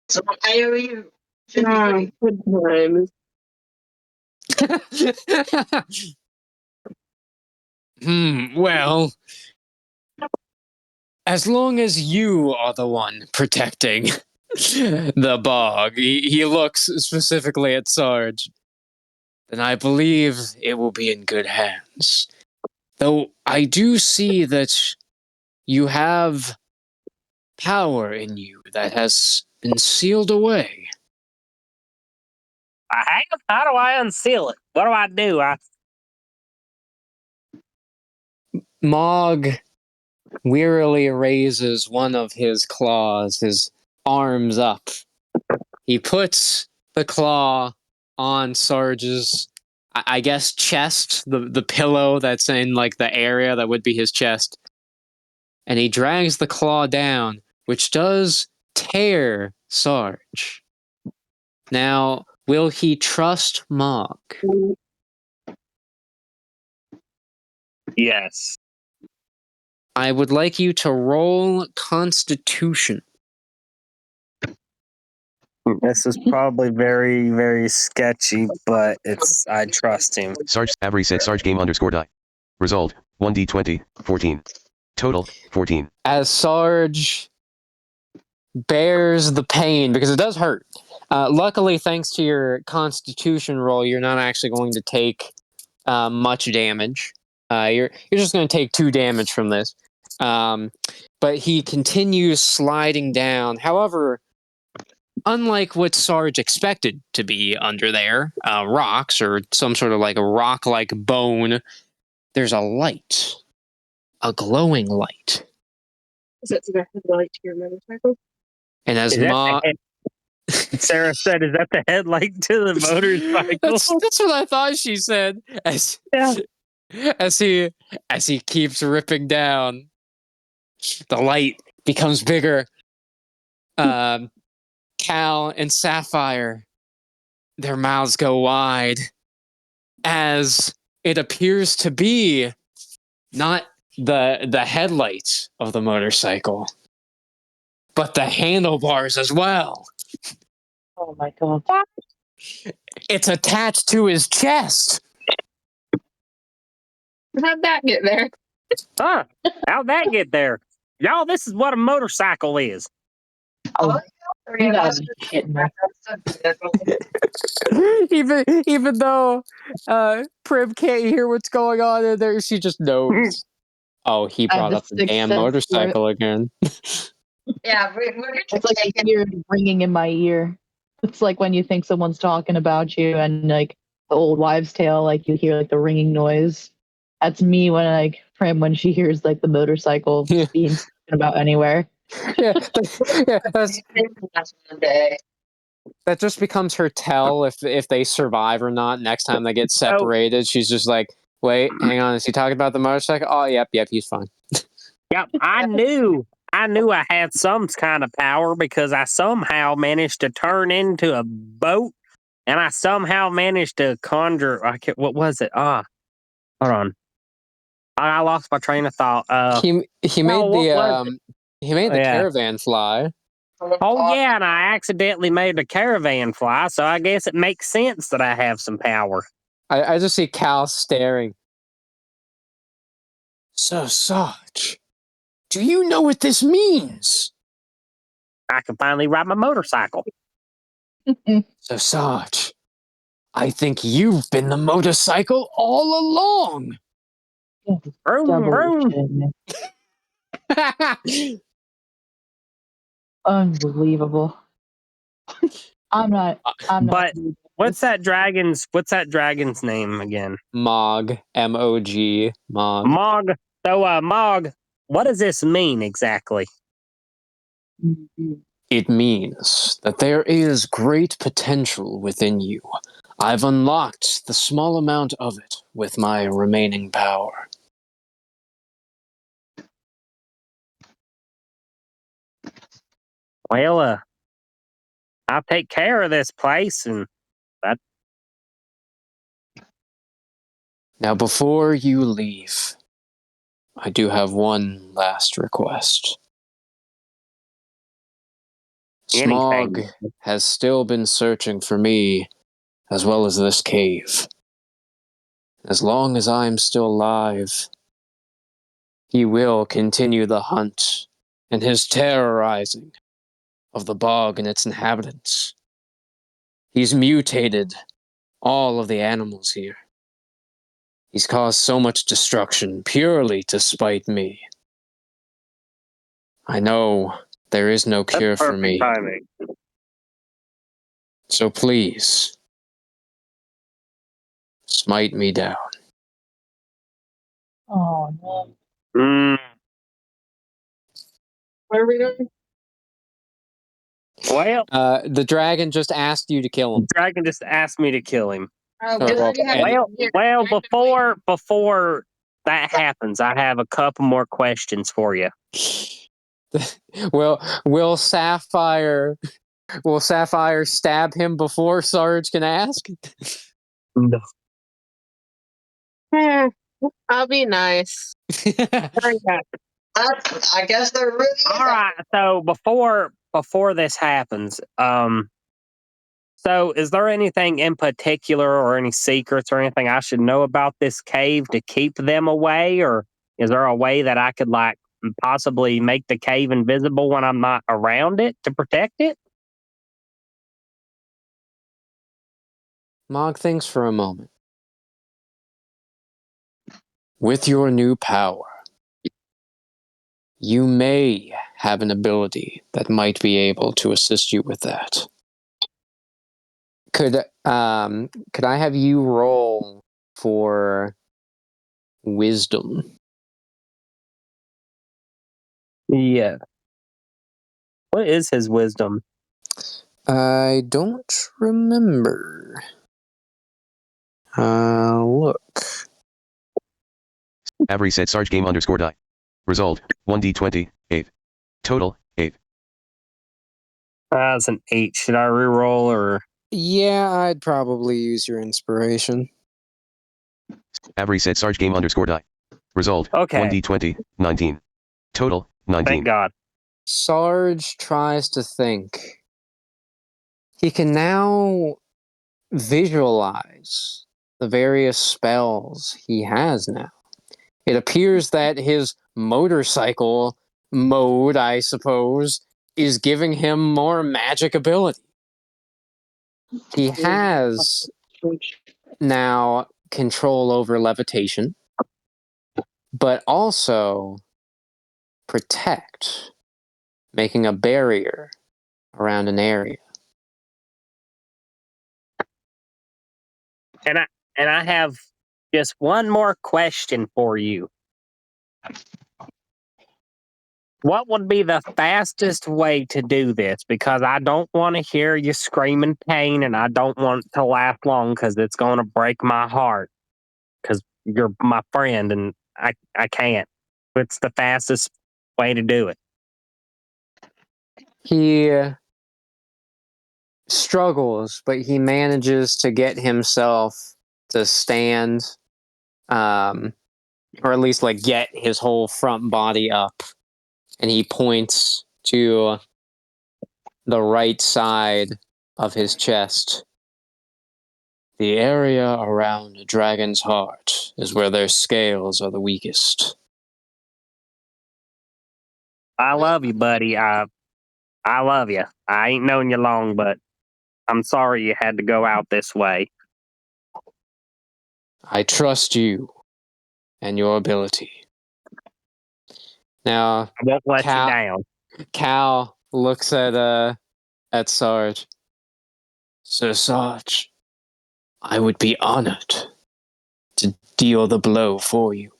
So IOU. Good times. Well, as long as you are the one protecting the bog, he looks specifically at Sarge, then I believe it will be in good hands. Though I do see that you have power in you that has been sealed away. I have? How do I unseal it? What do I do? Mog wearily raises one of his claws, his arms up. He puts the claw on Sarge's, I guess, chest, the pillow that's in like the area that would be his chest. And he drags the claw down, which does tear Sarge. Now, will he trust Mog? Yes. I would like you to roll Constitution. This is probably very, very sketchy, but I trust him. Sarge Avery said Sarge game _ die. Result 1d20 14. Total 14. As Sarge bears the pain, because it does hurt. Luckily, thanks to your Constitution roll, you're not actually going to take much damage. You're just going to take 2 damage from this. But he continues sliding down. However, unlike what Sarge expected to be under there, rocks or some sort of like a rock-like bone, there's a light, a glowing light. Is that the headlight to your motorcycle? And as Sarah said, "Is that the headlight to the motorcycle?" That's what I thought she said. As he keeps ripping down, the light becomes bigger. Cal and Sapphire, their mouths go wide as it appears to be not the headlights of the motorcycle, but the handlebars as well. Oh my god. It's attached to his chest. How'd that get there? Huh? How'd that get there? Y'all, this is what a motorcycle is. Oh, you gotta be kidding me. even though Prim can't hear what's going on in there, she just knows. Oh, he brought up the damn motorcycle again. Yeah, it's like I hear it ringing in my ear. It's like when you think someone's talking about you, and like the old wives' tale, like you hear like the ringing noise. That's me when like Prim when she hears like the motorcycle being spoken about anywhere. That just becomes her tell if they survive or not. Next time they get separated, she's just like, "Wait, hang on, is he talking about the motorcycle? Oh, yep, he's fine." Yep, I knew I had some kind of power because I somehow managed to turn into a boat, and I somehow managed to conjure. What was it? Hold on. I lost my train of thought. He made the caravan fly. Oh yeah, and I accidentally made a caravan fly, so I guess it makes sense that I have some power. I just see Cal staring. So, Sarge, do you know what this means? I can finally ride my motorcycle. So, Sarge, I think you've been the motorcycle all along. Vroom, vroom. Unbelievable. I'm not. But what's that dragon's name again? Mog. M-O-G. Mog. Mog. So, Mog, what does this mean exactly? It means that there is great potential within you. I've unlocked the small amount of it with my remaining power. Well, I'll take care of this place, and that. Now, before you leave, I do have one last request. Smog has still been searching for me, as well as this cave. As long as I'm still alive, he will continue the hunt and his terrorizing of the bog and its inhabitants. He's mutated all of the animals here. He's caused so much destruction purely to spite me. I know there is no cure for me. Timing. So please, Smite me down. Oh no. What are we doing? Well, the dragon just asked you to kill him. Dragon just asked me to kill him. Well, Before that happens, I have a couple more questions for you. will Sapphire stab him before Sarge can ask? No. I'll be nice. I guess there really is. All right. So before this happens, so is there anything in particular or any secrets or anything I should know about this cave to keep them away, or is there a way that I could like possibly make the cave invisible when I'm not around it to protect it? Mog thinks for a moment. With your new power, you may have an ability that might be able to assist you with that. Could I have you roll for wisdom? Yeah. What is his wisdom? I don't remember. Look. Avery said Sarge game underscore die. Result 1d20, 8. Total 8. That's an 8. Should I reroll or? Yeah, I'd probably use your inspiration. Avery said Sarge game underscore die. Result 1d20, 19. Total 19. Thank God. Sarge tries to think. He can now visualize the various spells he has now. It appears that his motorcycle mode, I suppose, is giving him more magic ability. He has now control over levitation, but also protect, making a barrier around an area. And I have just one more question for you. What would be the fastest way to do this? Because I don't want to hear you screaming pain, and I don't want to last long because it's going to break my heart. Because you're my friend, and I can't. It's the fastest way to do it. He struggles, but he manages to get himself to stand, or at least like get his whole front body up, and he points to the right side of his chest. The area around a dragon's heart is where their scales are the weakest. I love you, buddy. I love you. I ain't known you long, but I'm sorry you had to go out this way. I trust you and your ability. Now, I won't let you down. Cal looks at Sarge. Sir Sarge, I would be honored to deal the blow for you.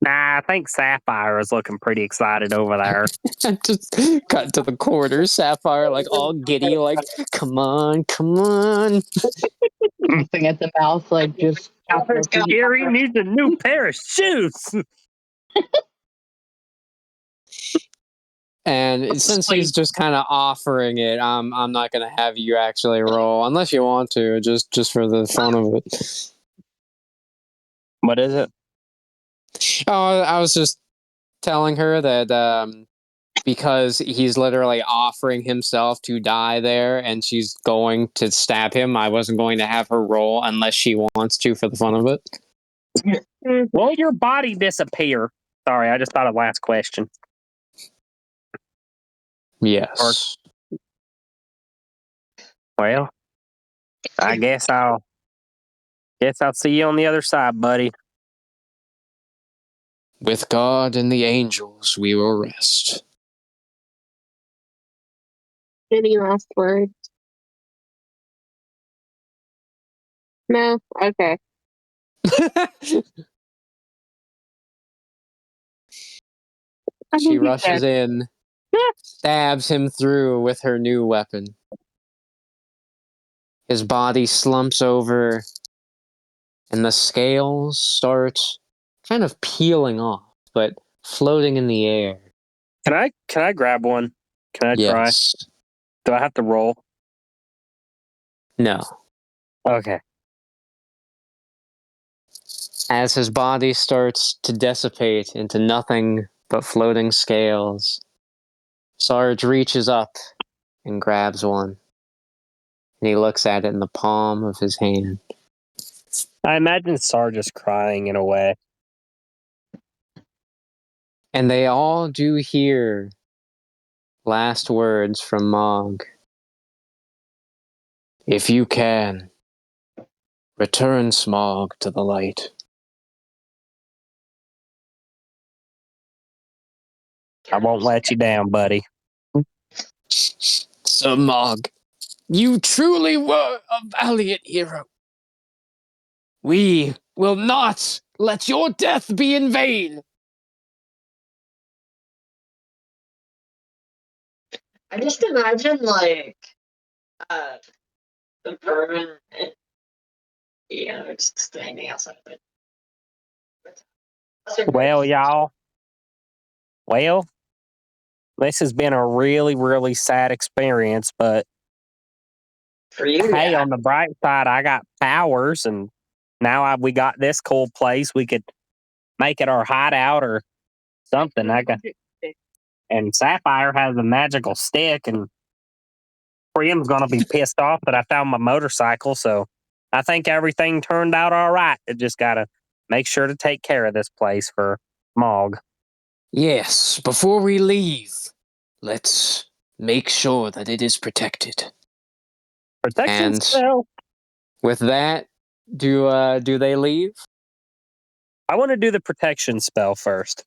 Nah, I think Sapphire is looking pretty excited over there. Just cut to the corner. Sapphire, like all giddy, like, come on, come on. Looking at the mouth, like just. Gary needs a new pair of shoes. And since he's just kind of offering it, I'm not gonna have you actually roll unless you want to, just for the fun of it. What is it? Oh, I was just telling her that because he's literally offering himself to die there, and she's going to stab him. I wasn't going to have her roll unless she wants to for the fun of it. Will your body disappear? Sorry, I just thought of last question. Yes. Well, I guess I'll see you on the other side, buddy. With God and the angels, we will rest. Any last words? No? Okay. She rushes in, stabs him through with her new weapon. His body slumps over, and the scales start kind of peeling off, but floating in the air. Can I grab one? Can I try? Yes. Do I have to roll? No. Okay. As his body starts to dissipate into nothing but floating scales, Sarge reaches up and grabs one. And he looks at it in the palm of his hand. I imagine Sarge is crying in a way. And they all do hear last words from Mog. If you can, return Smog to the light. I won't let you down, buddy. Sir Mog, you truly were a valiant hero. We will not let your death be in vain. I just imagine like the bourbon, just standing outside of it. Well, y'all. Well, this has been a really, really sad experience, but for you, hey, yeah. on the bright side, I got powers, and now we got this cool place. We could make it our hideout or something. And Sapphire has a magical stick, and Priam's gonna be pissed off that I found my motorcycle. So I think everything turned out all right. It just gotta make sure to take care of this place for Mog. Yes, before we leave, let's make sure that it is protected. Protection And spell. with that, do they leave? I want to do the protection spell first.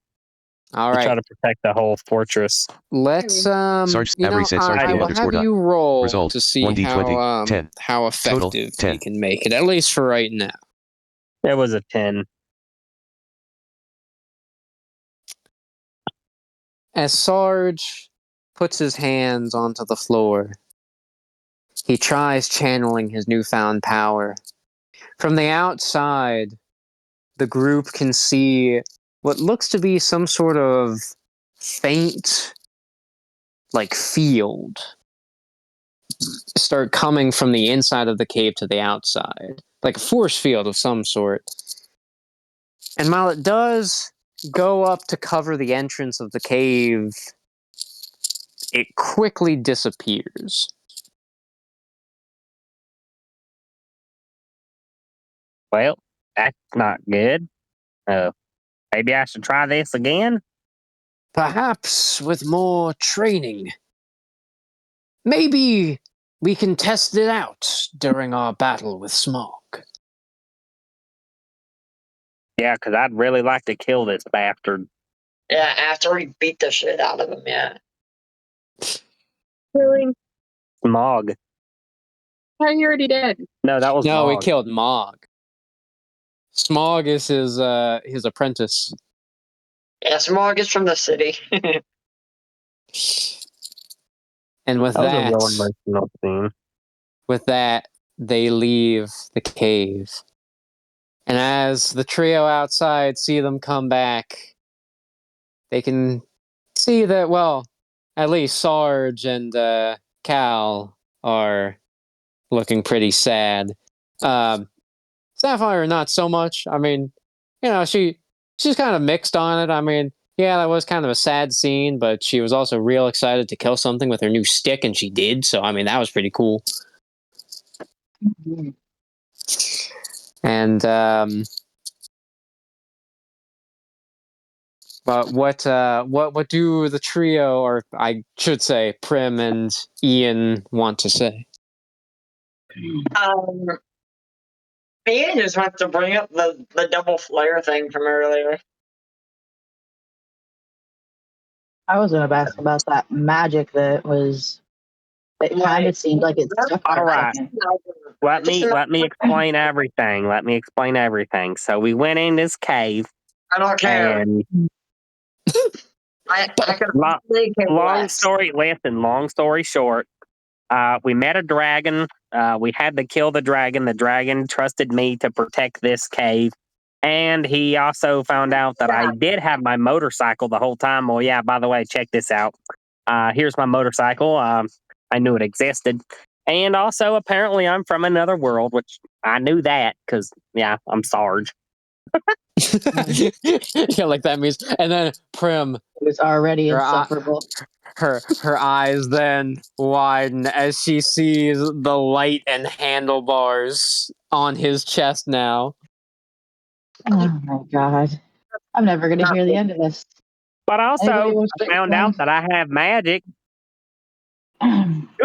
All to try right. to protect the whole fortress. Let's Sarge, every said Sarge I game will underscore have dot. you roll Result, to see 1d20, 10. how Total, effective 10. you can make it, at least for right now. It was a 10. As Sarge puts his hands onto the floor, he tries channeling his newfound power. From the outside, the group can see what looks to be some sort of faint, like, field start coming from the inside of the cave to the outside, like a force field of some sort. And while it does go up to cover the entrance of the cave, it quickly disappears. Well, that's not good. Maybe I should try this again? Perhaps with more training. Maybe we can test it out during our battle with Smog. Yeah, because I'd really like to kill this bastard. Yeah, after we beat the shit out of him, yeah. Really? Smog. Oh, you're already dead. No, that was No, we Mog. killed Mog. Smog is his apprentice. Yeah, Smog is from the city. And with That was a real emotional scene. with that, they leave the cave. And as the trio outside see them come back, they can see that, well, at least Sarge and Cal are looking pretty sad. Sapphire, not so much. I mean, she's kind of mixed on it. I mean, yeah, that was kind of a sad scene, but she was also real excited to kill something with her new stick, and she did. So, I mean, that was pretty cool. And but what do the trio, or I should say, Prim and Ian, want to say? Ian just wants to bring up the double flare thing from earlier. I was going to ask about that magic that was It kind of seemed like it stuck for All a right. second. Let me explain everything. Let me explain everything. So we went in this cave, I don't care. and I could long, really care long less. story. Listen, long story short, we met a dragon. We had to kill the dragon. The dragon trusted me to protect this cave. And he also found out that I did have my motorcycle the whole time. Well, yeah, by the way, check this out. Here's my motorcycle. I knew it existed. And also, apparently, I'm from another world, which I knew that because, yeah, I'm Sarge. Yeah, like that means. And then Prim, It was already her, insufferable. her eyes then widen as she sees the light and handlebars on his chest now. Oh my god. I'm never going to hear the end of this. But also, Anybody watch I found out that I have magic. Big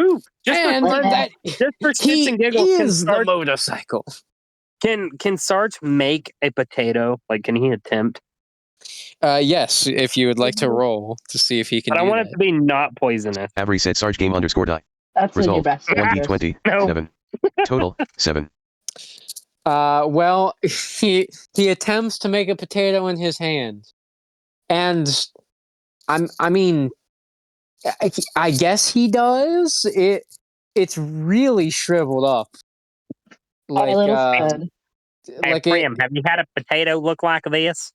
Ooh, just for And fun, that just for shits he and giggles, is the motorcycle. can Sarge make a potato? Like, can he attempt? Yes, if you would like to roll to see if he can But I do want that. it to be not poisonous. Avery said Sarge game underscore die. That's in your Result best 1d20 No. 7. Total 7. Well, he attempts to make a potato in his hand, and I mean, I guess he does. It's really shriveled up, My like little stud. Hey, like Prim, have you had a potato look like this?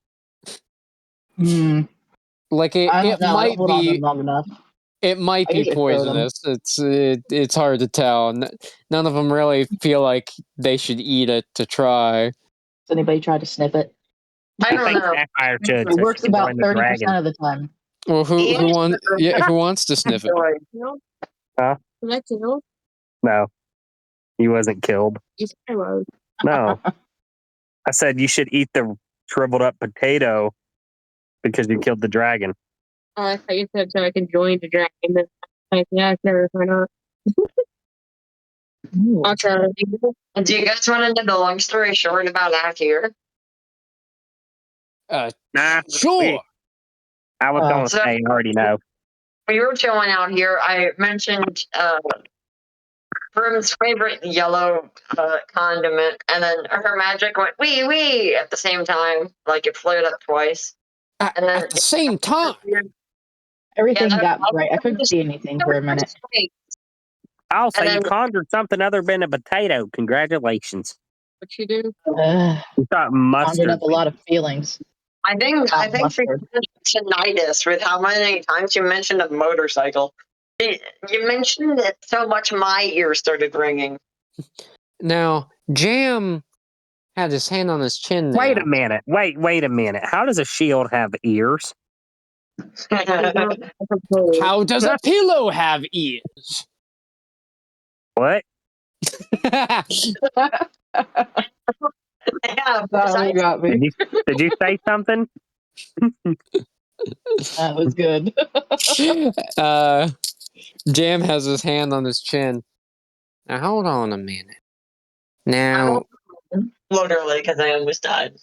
like I don't it know. I don't might hold on to them be. long enough. It might I be usually throw them. poisonous. It's hard to tell. None of them really feel like they should eat it to try. Has anybody tried to sniff it? I don't know. Sapphire should. It works She's about joined the 30% dragon. of the time. Well, who wants? Yeah, who wants to sniff it? Huh? Was I killed? No, he wasn't killed. Yes, I was. No, I said you should eat the shriveled up potato because you killed the dragon. Oh, I thought you said so I can join the dragon. Like, yeah, sure, why not? I'll try. Do you guys want to know the long story short about out here? Nah, Sure. I was going to So- say, I already know. We were chilling out here. I mentioned Prim's favorite yellow condiment, and then her magic went wee wee at the same time, like it flared up twice. And then At the same time. Everything Yeah, got bright. I couldn't see anything for a minute. Oh, so And you then- conjured something other than a potato. Congratulations. What you do? You thought Conjured mustard. up a lot of feelings. I think Mustard. tinnitus with how many times you mentioned a motorcycle. You mentioned it so much my ears started ringing. Now, Jam had his hand on his chin now. Wait a minute. Wait a minute. How does a shield have ears? How does a pillow have ears? What? Yeah, That got me. Did you say something? That was good. Jam has his hand on his chin. Now, hold on a minute. Now, literally, because I almost died.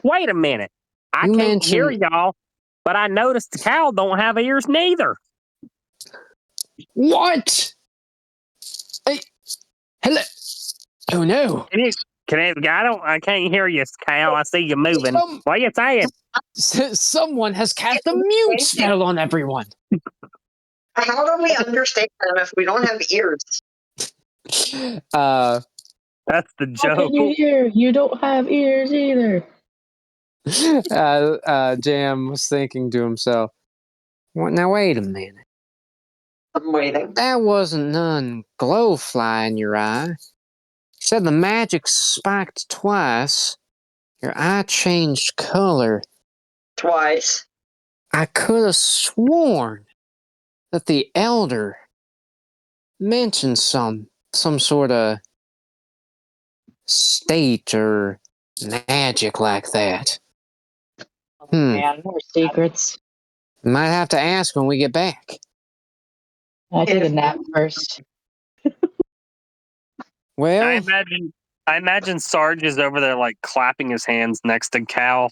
Wait a minute. I You can't hear mentioned- y'all, but I noticed the cow don't have ears neither. what? Hey, hello. Oh no. I can't hear you, cow. I see you moving. Some- What are you saying? Someone has cast a mute spell on everyone. How do we understand them if we don't have ears? That's the How joke. can you hear? You don't have ears either. Jam was thinking to himself, now wait a minute. I'm waiting. That wasn't none glow fly in your eye. You said the magic spiked twice. Your eye changed color. Twice. I could have sworn that the elder mentioned some sort of state or magic like that. Man, more secrets. Might have to ask when we get back. I take a nap first. Well, I imagine Sarge is over there like clapping his hands next to Cal.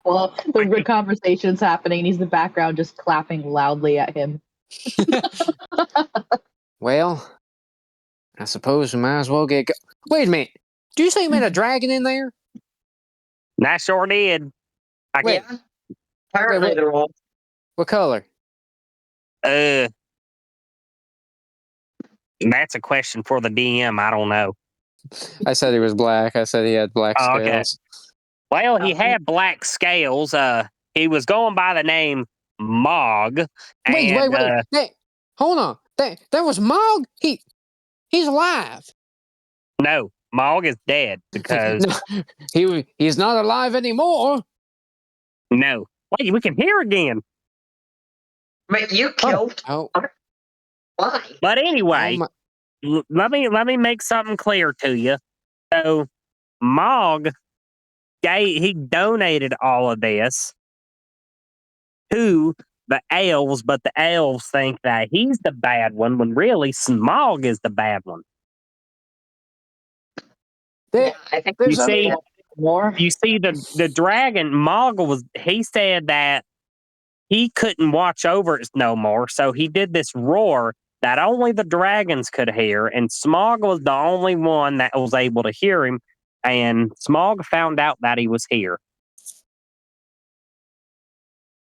Well, the conversation's happening, and he's in the background just clapping loudly at him. Well, I suppose we might as well get. Wait a minute. Do you say you met a dragon in there? I sure did. Wait. Yeah. Apparently Wait, there was. What color? That's a question for the DM. I don't know. I said he was black. I said he had black Oh, okay. scales. Well, he had black scales. He was going by the name Mog. Wait. Hey, hold on. That was Mog? He's alive. No, Mog is dead because he's not alive anymore. no. Wait, we can hear again. But you killed. Oh. Why? But anyway, let me make something clear to you. So, Mog, he donated all of this to the elves, but the elves think that he's the bad one when really Smog is the bad one. I think You see, the dragon Mog he said that he couldn't watch over it no more, so he did this roar that only the dragons could hear, and Smog was the only one that was able to hear him, and Smog found out that he was here.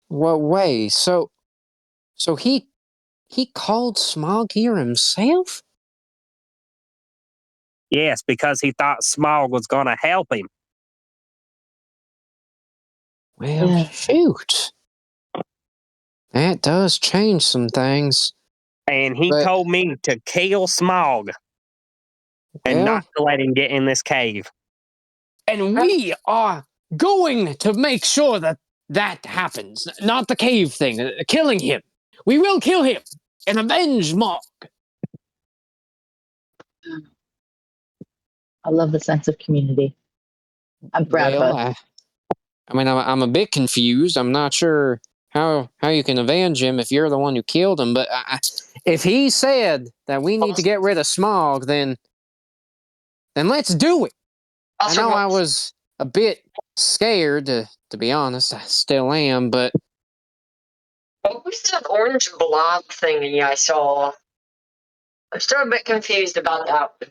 What way? So he called Smog here himself? Yes, because he thought Smog was going to help him. Well, shoot. That does change some things. And he told me to kill Smog and not to let him get in this cave. And we are going to make sure that happens. Not the cave thing, killing him. We will kill him and avenge Mog. I love the sense of community. I'm proud of us. I'm a bit confused. I'm not sure how you can avenge him if you're the one who killed him. But if he said that we need to get rid of Smog, then let's do it. I know I was a bit scared, to be honest. I still am, but... What was that orange blob thingy I saw? I'm still a bit confused about that.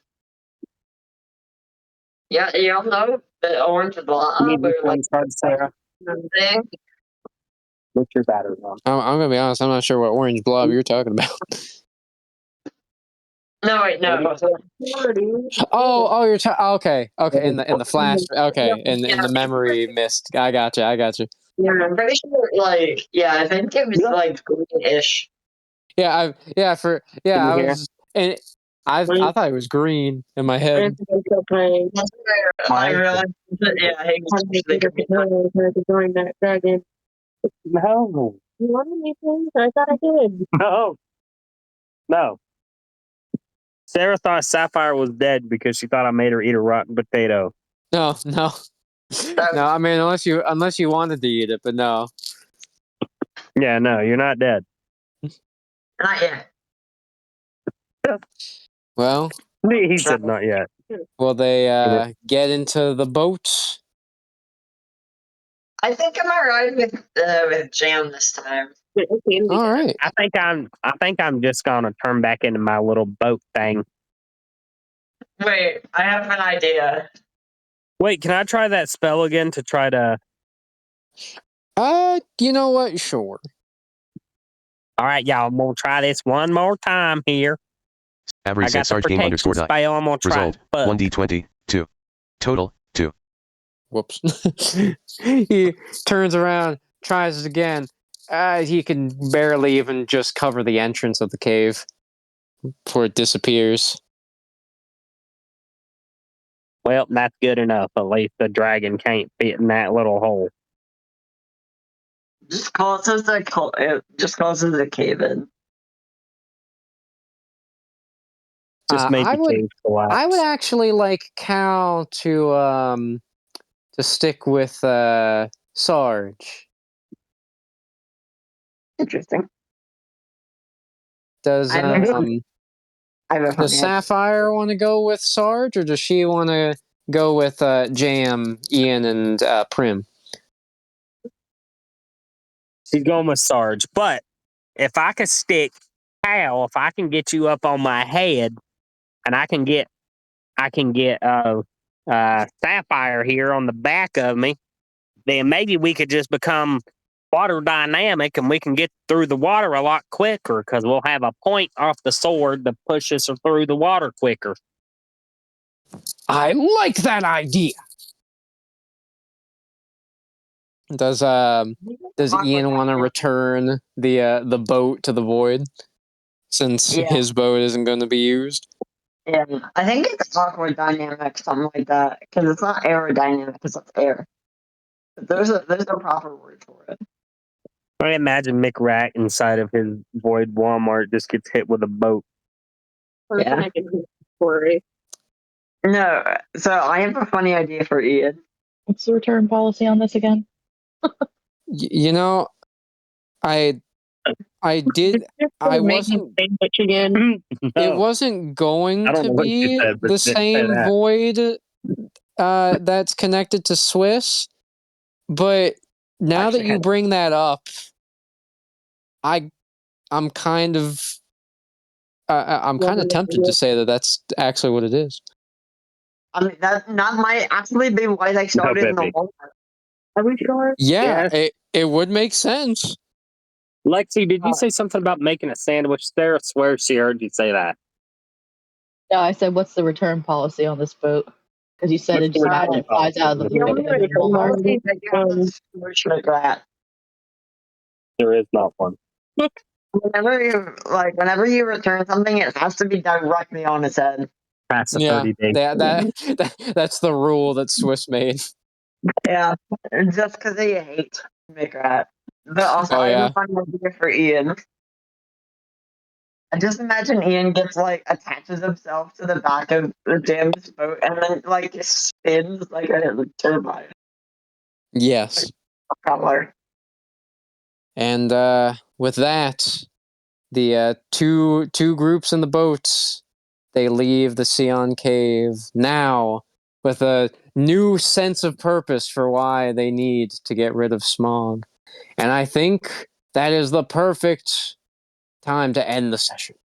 Yeah, y'all know the orange blob? Sarah? Thing? What's your battery on? I'm going to be honest, I'm not sure what orange blob you're talking about. No, wait, no. Oh, you're okay. In the flash. Okay, in the memory mist. I got you. Yeah, I'm pretty sure. I think it was like greenish. I was, and I thought it was green in my head. I realized that, he was join that dragon. No. You want anything? I thought I did. No. Sarah thought Sapphire was dead because she thought I made her eat a rotten potato. No. No, I mean, unless you wanted to eat it, but no. Yeah, no, you're not dead. Not yet. Well, he said not yet. Will they get into the boat? I think I'm alright with Jam this time. All right. I think I'm just gonna turn back into my little boat thing. Wait, I have an idea. Wait, can I try that spell again to try to... You know what? Sure. All right, y'all, I'm gonna try this one more time here. Every set Sarge game _ die. Spell, I'm gonna try. Result 1d20 2. Total 2. Whoops. He turns around, tries it again. He can barely even just cover the entrance of the cave before it disappears. Well, that's good enough. At least the dragon can't fit in that little hole. Just causes a cave in. Just made the cave collapse. I would actually like Cal to stick with Sarge. Interesting. Does does Sapphire want to go with Sarge, or does she want to go with Jam, Ian, and Prim? She's going with Sarge. But if I could stick Cal, if I can get you up on my head, and I can get Sapphire here on the back of me, then maybe we could just become water dynamic and we can get through the water a lot quicker because we'll have a point off the sword to push us through the water quicker. I like that idea. Does Ian want to return the boat to the void since his boat isn't going to be used? Yeah, I think it's awkward dynamic, something like that, because it's not aerodynamic, because it's air. But there's a proper word for it. I imagine Mick Rat inside of his void Walmart just gets hit with a boat. Yeah. No, so I have a funny idea for Ian. What's the return policy on this again? You know, I did. I wasn't. Again. It wasn't going to be the same void that's connected to Swiss, but now that you bring that up, I'm kind of tempted to say that that's actually what it is. I mean, that might actually be why they started in the Walmart. Are we sure? Yeah, it would make sense. Lexi, did you say something about making a sandwich there? I swear she heard you say that. No, I said, what's the return policy on this boat? Because you said it just flies out of the void. There is not one. Whenever you return something, it has to be directly on its head. That's a 30-day. That's the rule that Swiss made. Yeah, just because they hate Mick Rat. But also, I have a funny idea for Ian. I just imagine Ian attaches himself to the back of the damned boat and then spins like a turbine. Yes. Color. And with that, the two groups in the boats, they leave the Sion Cave now with a new sense of purpose for why they need to get rid of smog. And I think that is the perfect time to end the session.